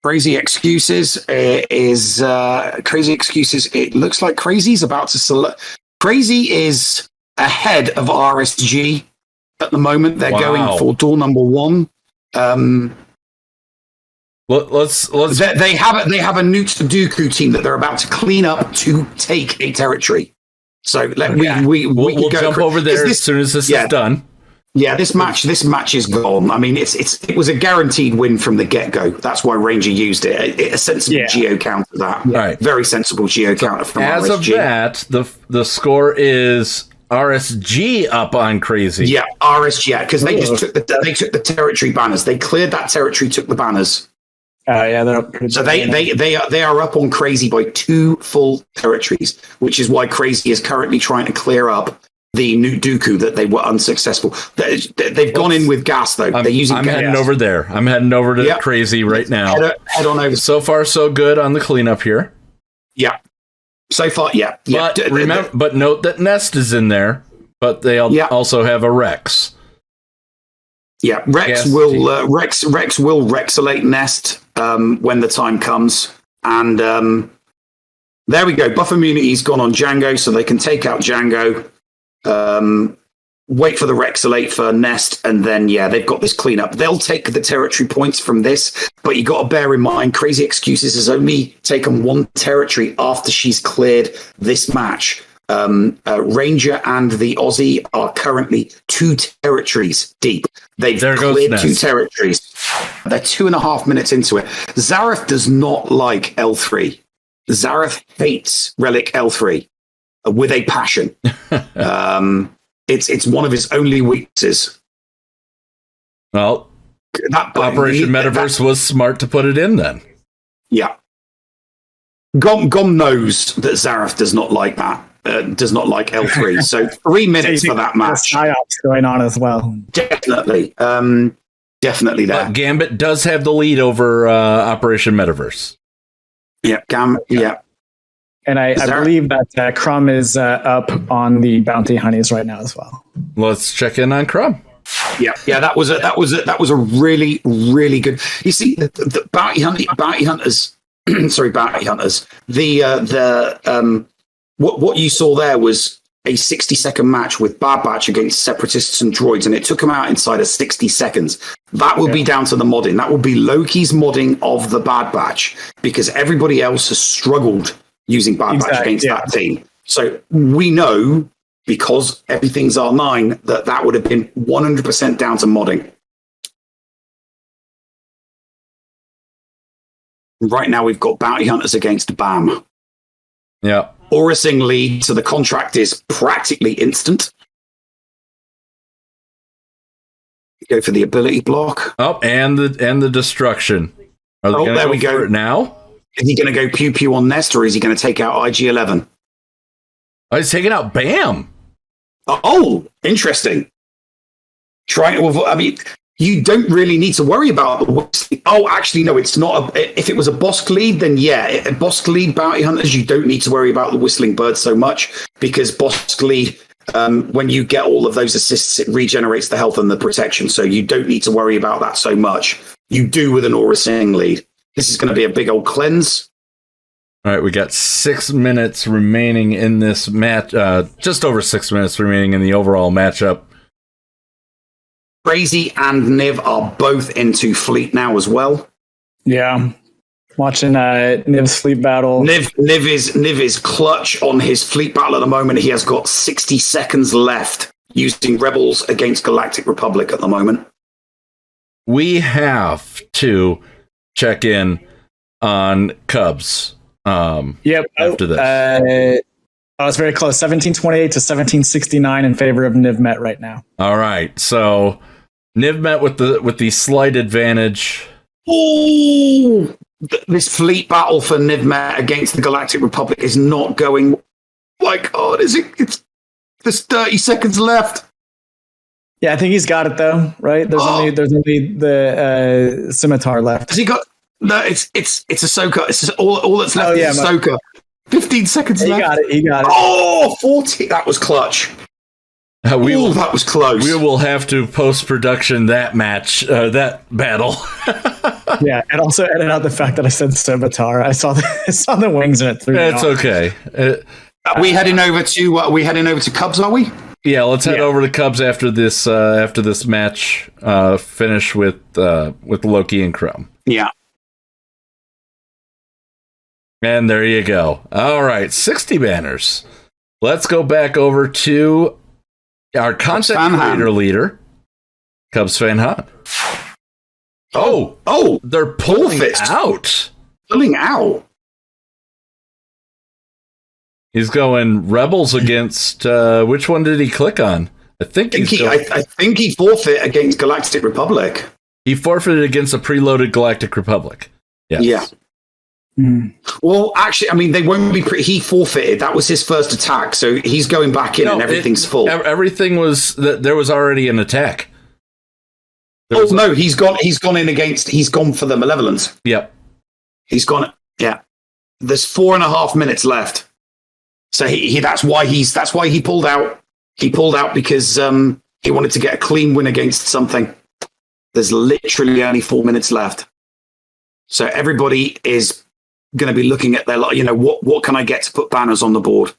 Crazy Excuses is Crazy Excuses. It looks like Crazy's about to select. Crazy is ahead of RSG at the moment. They're going for door number 1. Let's they have a Newt Dooku team that they're about to clean up to take a territory. So we'll jump over there as soon as this is done. Yeah, this match is gone. I mean, it was a guaranteed win from the get-go. That's why Ranger used it. A sensible geo counter that. Right. Very sensible geo counter from as RSG. As of that, the score is RSG up on Crazy. Yeah, RSG, because they just took the territory banners. They cleared that territory, took the banners. Yeah, they're up. So they are up on Crazy by 2 full territories, which is why Crazy is currently trying to clear up the Newt Dooku that they were unsuccessful. They've gone in with gas though. They're using. I'm heading over there. I'm heading over to Crazy right now. Head on over. So far, so good on the cleanup here. Yeah. So far, yeah. But but note that Nest is in there. But they also have a Rex. Yeah, Rex will Rexolate Nest when the time comes, and there we go. Buff immunity's gone on Django, so they can take out Django. Wait for the Rexolate for Nest, and then they've got this cleanup. They'll take the territory points from this, but you got to bear in mind, Crazy Excuses has only taken 1 territory after she's cleared this match. Ranger and the Aussie are currently 2 territories deep. They've cleared 2 territories. They're 2.5 minutes into it. Zarath does not like L3. Zarath hates Relic L3 with a passion. It's one of his only weaknesses. Well, Operation Metaverse was smart to put it in then. Yeah. Gom knows that Zarath does not like that. Does not like L3. So 3 minutes for that match. Psyops going on as well. Definitely. Definitely there. But Gambit does have the lead over Operation Metaverse. Yeah, yeah. And I believe that Crum is up on the Bounty Hunties right now as well. Let's check in on Crum. Yeah. That was a really, really good. You see, the bounty hunters. Sorry, bounty hunters. What you saw there was a 60-second match with Bad Batch against Separatists and Droids, and it took them out inside of 60 seconds. That would be down to the modding. That would be Loki's modding of the Bad Batch, because everybody else has struggled using Bad Batch against that team. So we know, because everything's R9, that would have been 100% down to modding. Right now, we've got Bounty Hunters against BAM. Yeah. Oracing lead, so the contract is practically instant. Go for the ability block. Oh, and the destruction. There we go. Now? Is he going to go pew pew on Nest, or is he going to take out IG-11? Oh, he's taking out BAM. Oh, interesting. Trying to avoid. I mean, you don't really need to worry about the. Oh, actually, no, it's not. If it was a Bosk lead, then yeah, Bosk lead Bounty Hunters, you don't need to worry about the Whistling Bird so much, because Bosk lead, when you get all of those assists, it regenerates the health and the protection, so you don't need to worry about that so much. You do with an Aura Sing lead. This is going to be a big old cleanse. All right, we got 6 minutes remaining in this match. Just over 6 minutes remaining in the overall matchup. Crazy and Niv are both into fleet now as well. Yeah. Watching Niv's fleet battle. Niv is clutch on his fleet battle at the moment. He has got 60 seconds left using Rebels against Galactic Republic at the moment. We have to check in on Cubs. Yep. After this. It's very close. 1728 to 1769 in favor of Nivmet right now. All right. So Nivmet with the slight advantage. Ooh, this fleet battle for Nivmet against the Galactic Republic is not going. My God, there's 30 seconds left. Yeah, I think he's got it though, right? There's only the scimitar left. Has he got? No, it's Ahsoka. It's just all that's left is Ahsoka. 15 seconds left. He got it. Oh, 40. That was clutch. That was close. We will have to post-production that match, that battle. Yeah, and also edit out the fact that I said scimitar. I saw the wings and it threw me off. Okay. Are we heading over to Cubs, are we? Yeah, let's head over to Cubs after this match finish with Loki and Crum. Yeah. And there you go. All right, 60 banners. Let's go back over to our content creator leader, Cubs Fan Han. Oh, they're pulling out. Pulling out. He's going Rebels against which one did he click on? I think he forfeit against Galactic Republic. He forfeited against a preloaded Galactic Republic. Yes. Yeah. Mm. Well, actually, I mean, they won't be. He forfeited. That was his first attack, so he's going back in, and everything's full. Everything was that there was already an attack. He's gone in against. He's gone for the Malevolence. Yep. He's gone. Yeah. There's 4.5 minutes left, so that's why he pulled out. He pulled out because he wanted to get a clean win against something. There's literally only 4 minutes left, so everybody is going to be looking at their, what can I get to put banners on the board?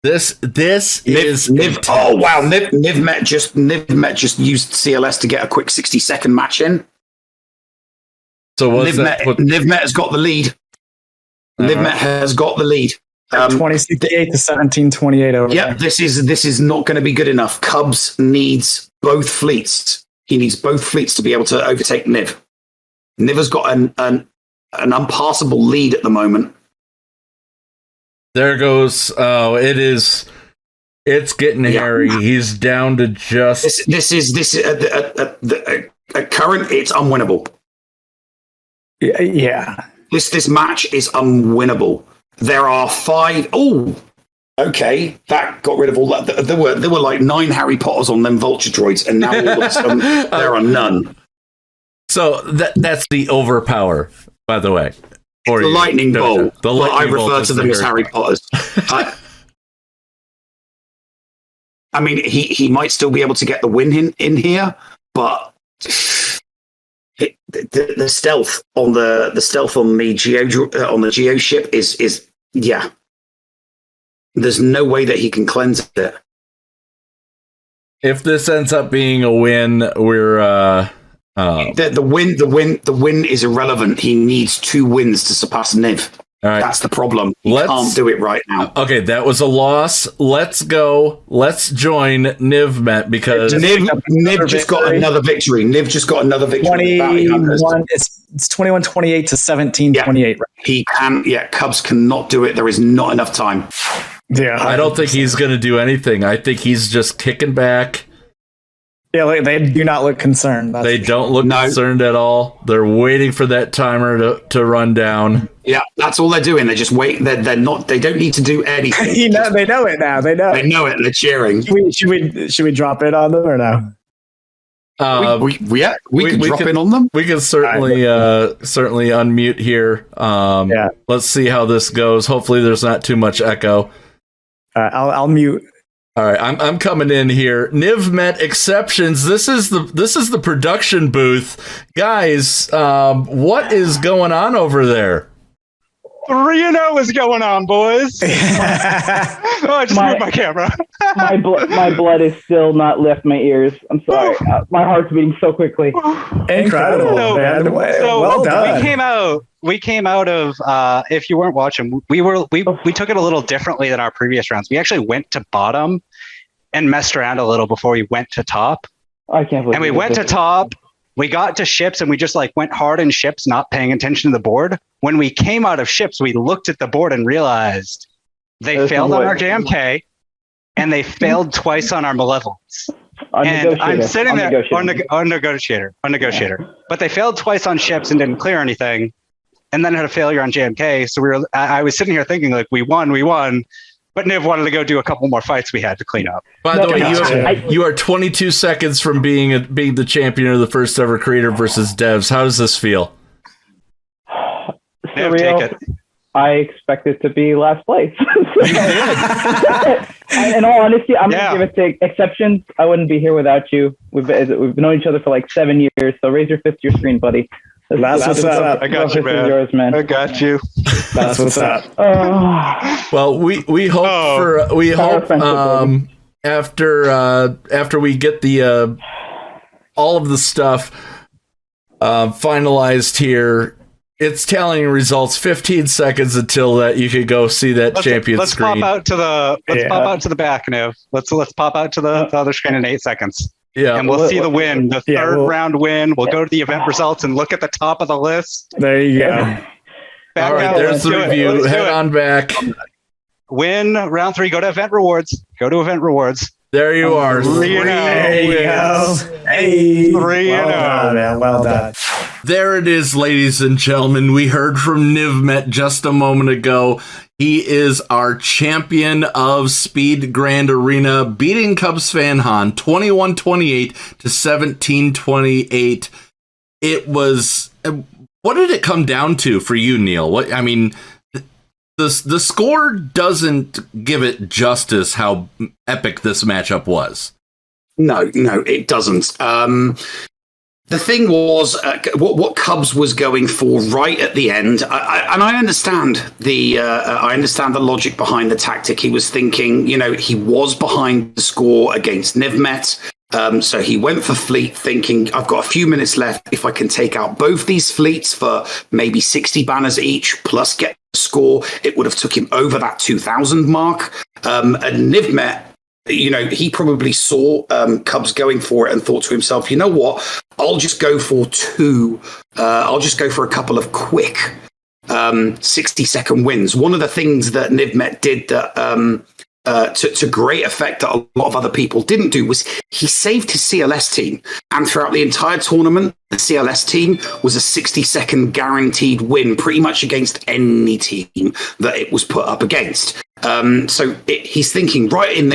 This is oh wow, Nivmet just used CLS to get a quick 60-second match in. So Nivmet has got the lead. Nivmet has got the lead. 2068 to 1728 over. Yeah, this is not going to be good enough. Cubs needs both fleets. He needs both fleets to be able to overtake Niv. Niv has got an unpassable lead at the moment. There goes. Oh, it's getting hairy. He's down to just. This is current. It's unwinnable. Yeah. This match is unwinnable. There are 5. Oh, okay. That got rid of all that. There were like 9 Harry Potters on them vulture droids, and now all of a sudden there are none. So that's the overpower, by the way. The lightning bolt. I refer to them as Harry Potters. I mean, he might still be able to get the win in here, but the stealth on the Geo ship is yeah. There's no way that he can cleanse it. If this ends up being a win, we're the win is irrelevant. He needs 2 wins to surpass Niv. all right. That's the problem. He can't do it right now. Okay, that was a loss. Let's go. Let's join Nivmet because Niv just got another victory. Niv just got another victory. 21. It's 21-28 to 17-28. Right? He can. Yeah, Cubs cannot do it. There is not enough time. Yeah, I don't think he's going to do anything. I think he's just kicking back. Yeah, like, they do not look concerned. They don't look concerned at all. They're waiting for that timer to run down. Yeah, that's all they're doing. They just wait. They're not. They don't need to do anything. They know it now. They know. They know it. They're cheering. Should we drop in on them or no? We can drop in on them. We can certainly unmute here. Let's see how this goes. Hopefully, there's not too much echo. I'll mute. All right, I'm coming in here. Nivmet exceptions. This is the production booth, guys. What is going on over there? 3-0 is going on, boys. I just moved my camera. my blood is still not left my ears. I'm sorry. My heart's beating so quickly. Incredible, man. So well done. We came out of. If you weren't watching, we took it a little differently than our previous rounds. We actually went to bottom and messed around a little before we went to top. I can't believe. And we went to top. We got to ships and we just went hard in ships, not paying attention to the board. When we came out of ships, we looked at the board and realized they failed on our JMK and they failed twice on our Malevolence. And I'm sitting there on negotiator. But they failed twice on ships and didn't clear anything, and then had a failure on JMK. So I was sitting here thinking we won. But Niv wanted to go do a couple more fights we had to clean up. By the way, you are 22 seconds from being the champion of the first ever creator versus devs. How does this feel? Niv, take it. I expect it to be last place. In all honesty, I'm going to give it to exceptions. I wouldn't be here without you. We've known each other for 7 years, so raise your fist to your screen, buddy. That's what's up. I got you, man. Yours, man. I got you. That's what's up. Well, we hope after we get the all of the stuff finalized here. It's tallying results. 15 seconds until that you could go see that champion screen. Let's pop out to the back, Niv. Let's pop out to the other screen in 8 seconds. Yeah, and we'll see the win, the third round win. We'll go to the event results and look at the top of the list. There you go. All right, there's the review. Head on back. Win round 3. Go to event rewards. There you are. 3-0. Hey, 3-0. Well done. There it is, ladies and gentlemen. We heard from Nivmet just a moment ago. He is our champion of Speed Grand Arena, beating Cubs fan Han 21-28 to 17-28. It was. What did it come down to for you, Neil? The score doesn't give it justice how epic this matchup was. No, it doesn't. The thing was, what Cubs was going for right at the end, and I understand the logic behind the tactic. He was thinking, he was behind the score against Nivmet, so he went for fleet, thinking, I've got a few minutes left. If I can take out both these fleets for maybe 60 banners each, plus get the score, it would have took him over that 2,000 mark. And Nivmet, he probably saw Cubs going for it and thought to himself, you know what, I'll just go for two. I'll just go for a couple of quick 60-second wins. One of the things that Nivmet did that to great effect that a lot of other people didn't do was he saved his CLS team. And throughout the entire tournament, the CLS team was a 60-second guaranteed win pretty much against any team that it was put up against. So he's thinking right in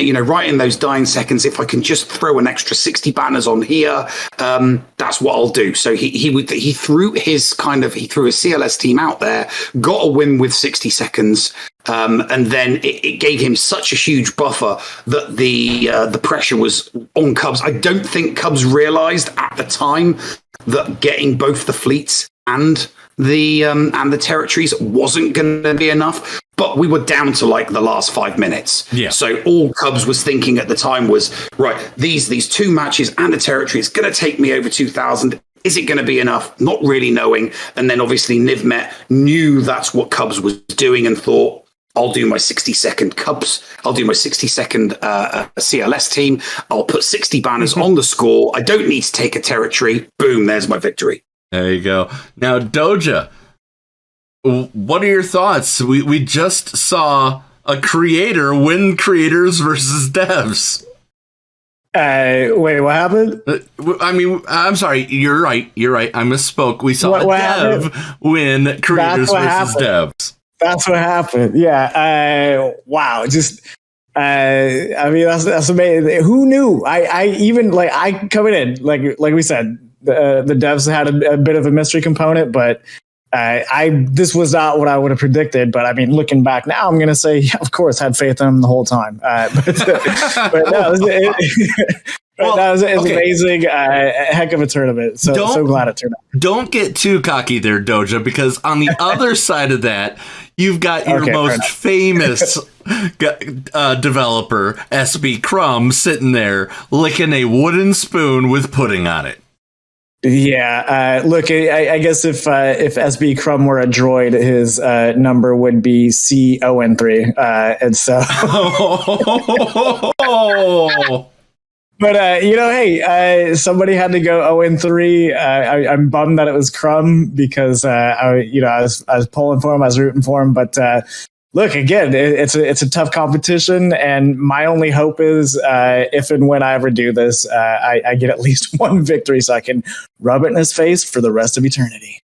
those dying seconds, if I can just throw an extra 60 banners on here, that's what I'll do. So he threw his CLS team out there, got a win with 60 seconds. And then it gave him such a huge buffer that the pressure was on Cubs. I don't think Cubs realized at the time that getting both the fleets and the territories wasn't going to be enough. But we were down to like the last 5 minutes. Yeah. So all Cubs was thinking at the time was, right, these 2 matches and the territory, it's going to take me over 2,000. Is it going to be enough? Not really knowing. And then obviously Nivmet knew that's what Cubs was doing and thought, I'll do my 60-second Cubs. I'll do my 60-second CLS team. I'll put 60 banners on the score. I don't need to take a territory. Boom, there's my victory. There you go. Now, Doja, what are your thoughts? We just saw a creator win creators versus devs. Wait, what happened? I mean, I'm sorry. You're right. I misspoke. We saw What a dev happened? win creators versus devs. That's what happened. Yeah. Wow. Just, I mean, that's amazing. Who knew? I even I coming in, like we said, the devs had a bit of a mystery component, but this was not what I would have predicted. But I mean, looking back now, I'm going to say, yeah, of course, had faith in them the whole time. But that was amazing. Heck of a tournament. So glad it turned out. Don't get too cocky there, Doja, because on the other side of that, you've got your most famous developer, SB Crum, sitting there licking a wooden spoon with pudding on it. Yeah, look, I guess if SB Crum were a droid, his number would be CON3, and so. But hey, somebody had to go 0-3. I'm bummed that it was Crum because I was pulling for him, I was rooting for him, but. Look, again, it's a tough competition, and my only hope is if and when I ever do this, I get at least one victory so I can rub it in his face for the rest of eternity.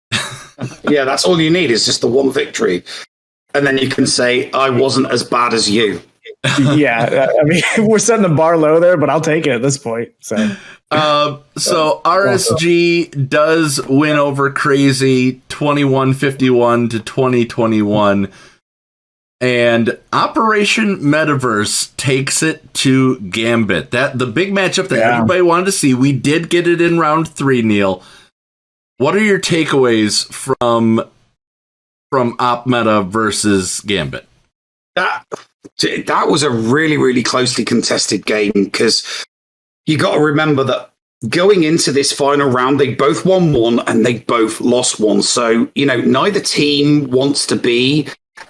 Yeah, that's all you need is just the one victory. And then you can say, I wasn't as bad as you. Yeah, I mean, we're setting the bar low there, but I'll take it at this point. So RSG does win over Crazy 2151 to 2021. And Operation Metaverse takes it to Gambit. The big matchup that everybody wanted to see. We did get it in round 3, Neil. What are your takeaways from Op Meta versus Gambit? That was a really, really closely contested game because you got to remember that going into this final round, they both won 1 and they both lost 1. So, neither team wants to be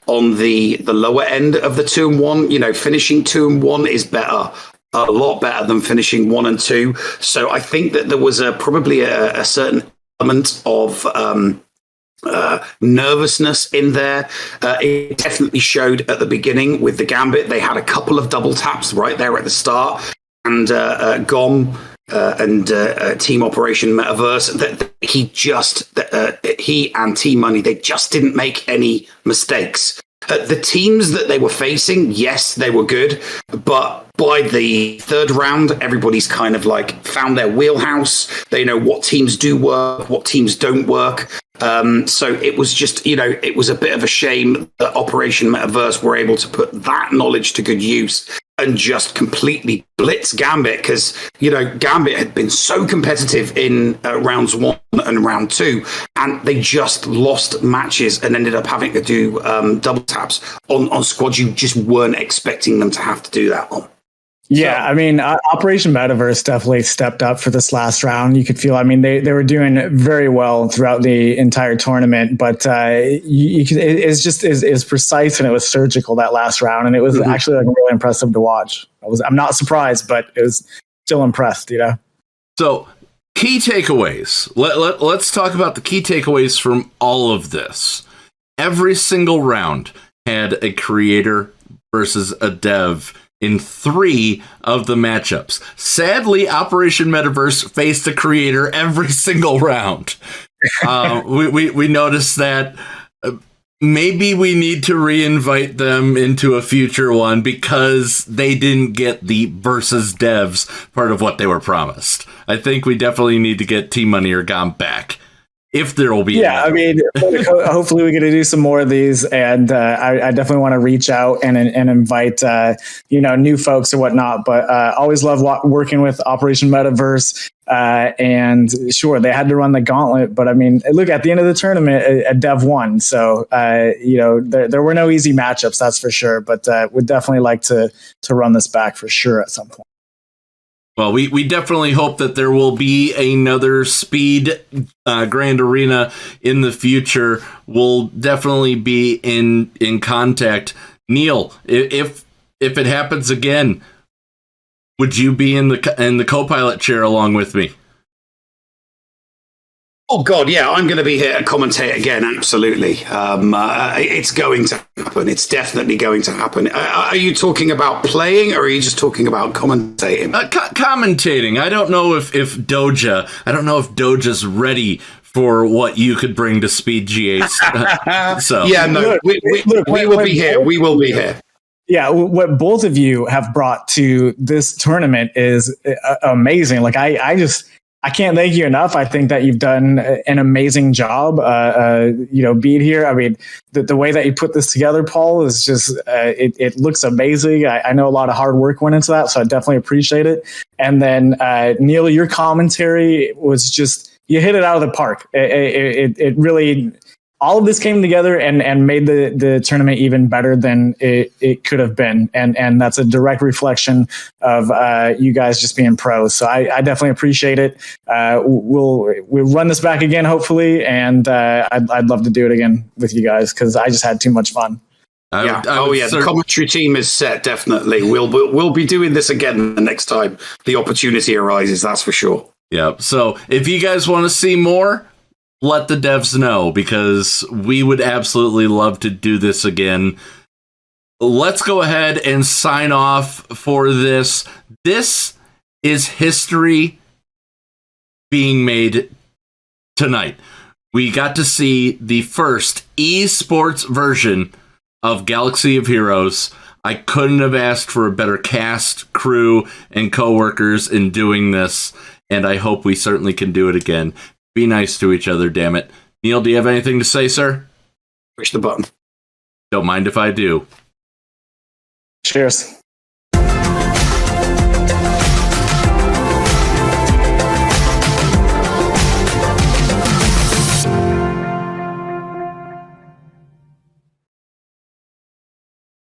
on the lower end of the 2-1. Finishing 2-1 is better, a lot better than finishing 1-2. So I think that there was probably a certain element of nervousness in there. It definitely showed at the beginning with the Gambit. They had a couple of double taps right there at the start, and GOM and Team Operation Metaverse, that he and Team Money, they just didn't make any mistakes. The teams that they were facing, yes, they were good, but by the 3rd round, everybody's kind of found their wheelhouse. They know what teams do work, what teams don't work. So it was just, it was a bit of a shame that Operation Metaverse were able to put that knowledge to good use and just completely blitz Gambit because, Gambit had been so competitive in rounds 1 and round 2, and they just lost matches and ended up having to do double taps on squads you just weren't expecting them to have to do that on. Yeah, I mean, Operation Metaverse definitely stepped up for this last round. You could feel, I mean, they were doing very well throughout the entire tournament, but it's just is precise and it was surgical that last round, and it was actually really impressive to watch. I'm not surprised, but it was still impressed, So, key takeaways. Let's talk about the key takeaways from all of this. Every single round had a creator versus a dev in 3 of the matchups. Sadly, Operation Metaverse faced a creator every single round. We noticed that maybe we need to reinvite them into a future one because they didn't get the versus devs part of what they were promised. I think we definitely need to get Team Money or GOM back. if there will be. Yeah, I mean, hopefully we get to do some more of these, and I definitely want to reach out and invite new folks or whatnot. But always love working with Operation Metaverse. And sure, they had to run the gauntlet, but I mean, look, at the end of the tournament, a dev won. So there were no easy matchups, that's for sure. But would definitely like to run this back for sure at some point. Well, we definitely hope that there will be another Speed Grand Arena in the future. We'll definitely be in contact. Neil, if it happens again, would you be in the co-pilot chair along with me? Oh God, yeah, I'm going to be here to commentate again. Absolutely, it's going to happen. It's definitely going to happen. Are you talking about playing, or are you just talking about commentating? Commentating. I don't know if Doja's ready for what you could bring to Speed GA. So yeah, no, we will be here. We will be here. Yeah, what both of you have brought to this tournament is amazing. Like I can't thank you enough. I think that you've done an amazing job, being here. I mean, the way that you put this together, Paul, is just, it looks amazing. I know a lot of hard work went into that, so I definitely appreciate it. And then, Neil, your commentary was just, you hit it out of the park. It really, all of this came together and made the tournament even better than it could have been. And that's a direct reflection of you guys just being pros. So I definitely appreciate it. We'll run this back again, hopefully. And I'd love to do it again with you guys because I just had too much fun. The commentary team is set. Definitely. We'll be doing this again the next time the opportunity arises. That's for sure. Yeah. So if you guys want to see more, let the devs know, because we would absolutely love to do this again. Let's go ahead and sign off for this. This is history being made tonight. We got to see the first esports version of Galaxy of Heroes. I couldn't have asked for a better cast, crew, and coworkers in doing this, and I hope we certainly can do it again. Be nice to each other, damn it. Neil, do you have anything to say, sir? Push the button. Don't mind if I do. Cheers.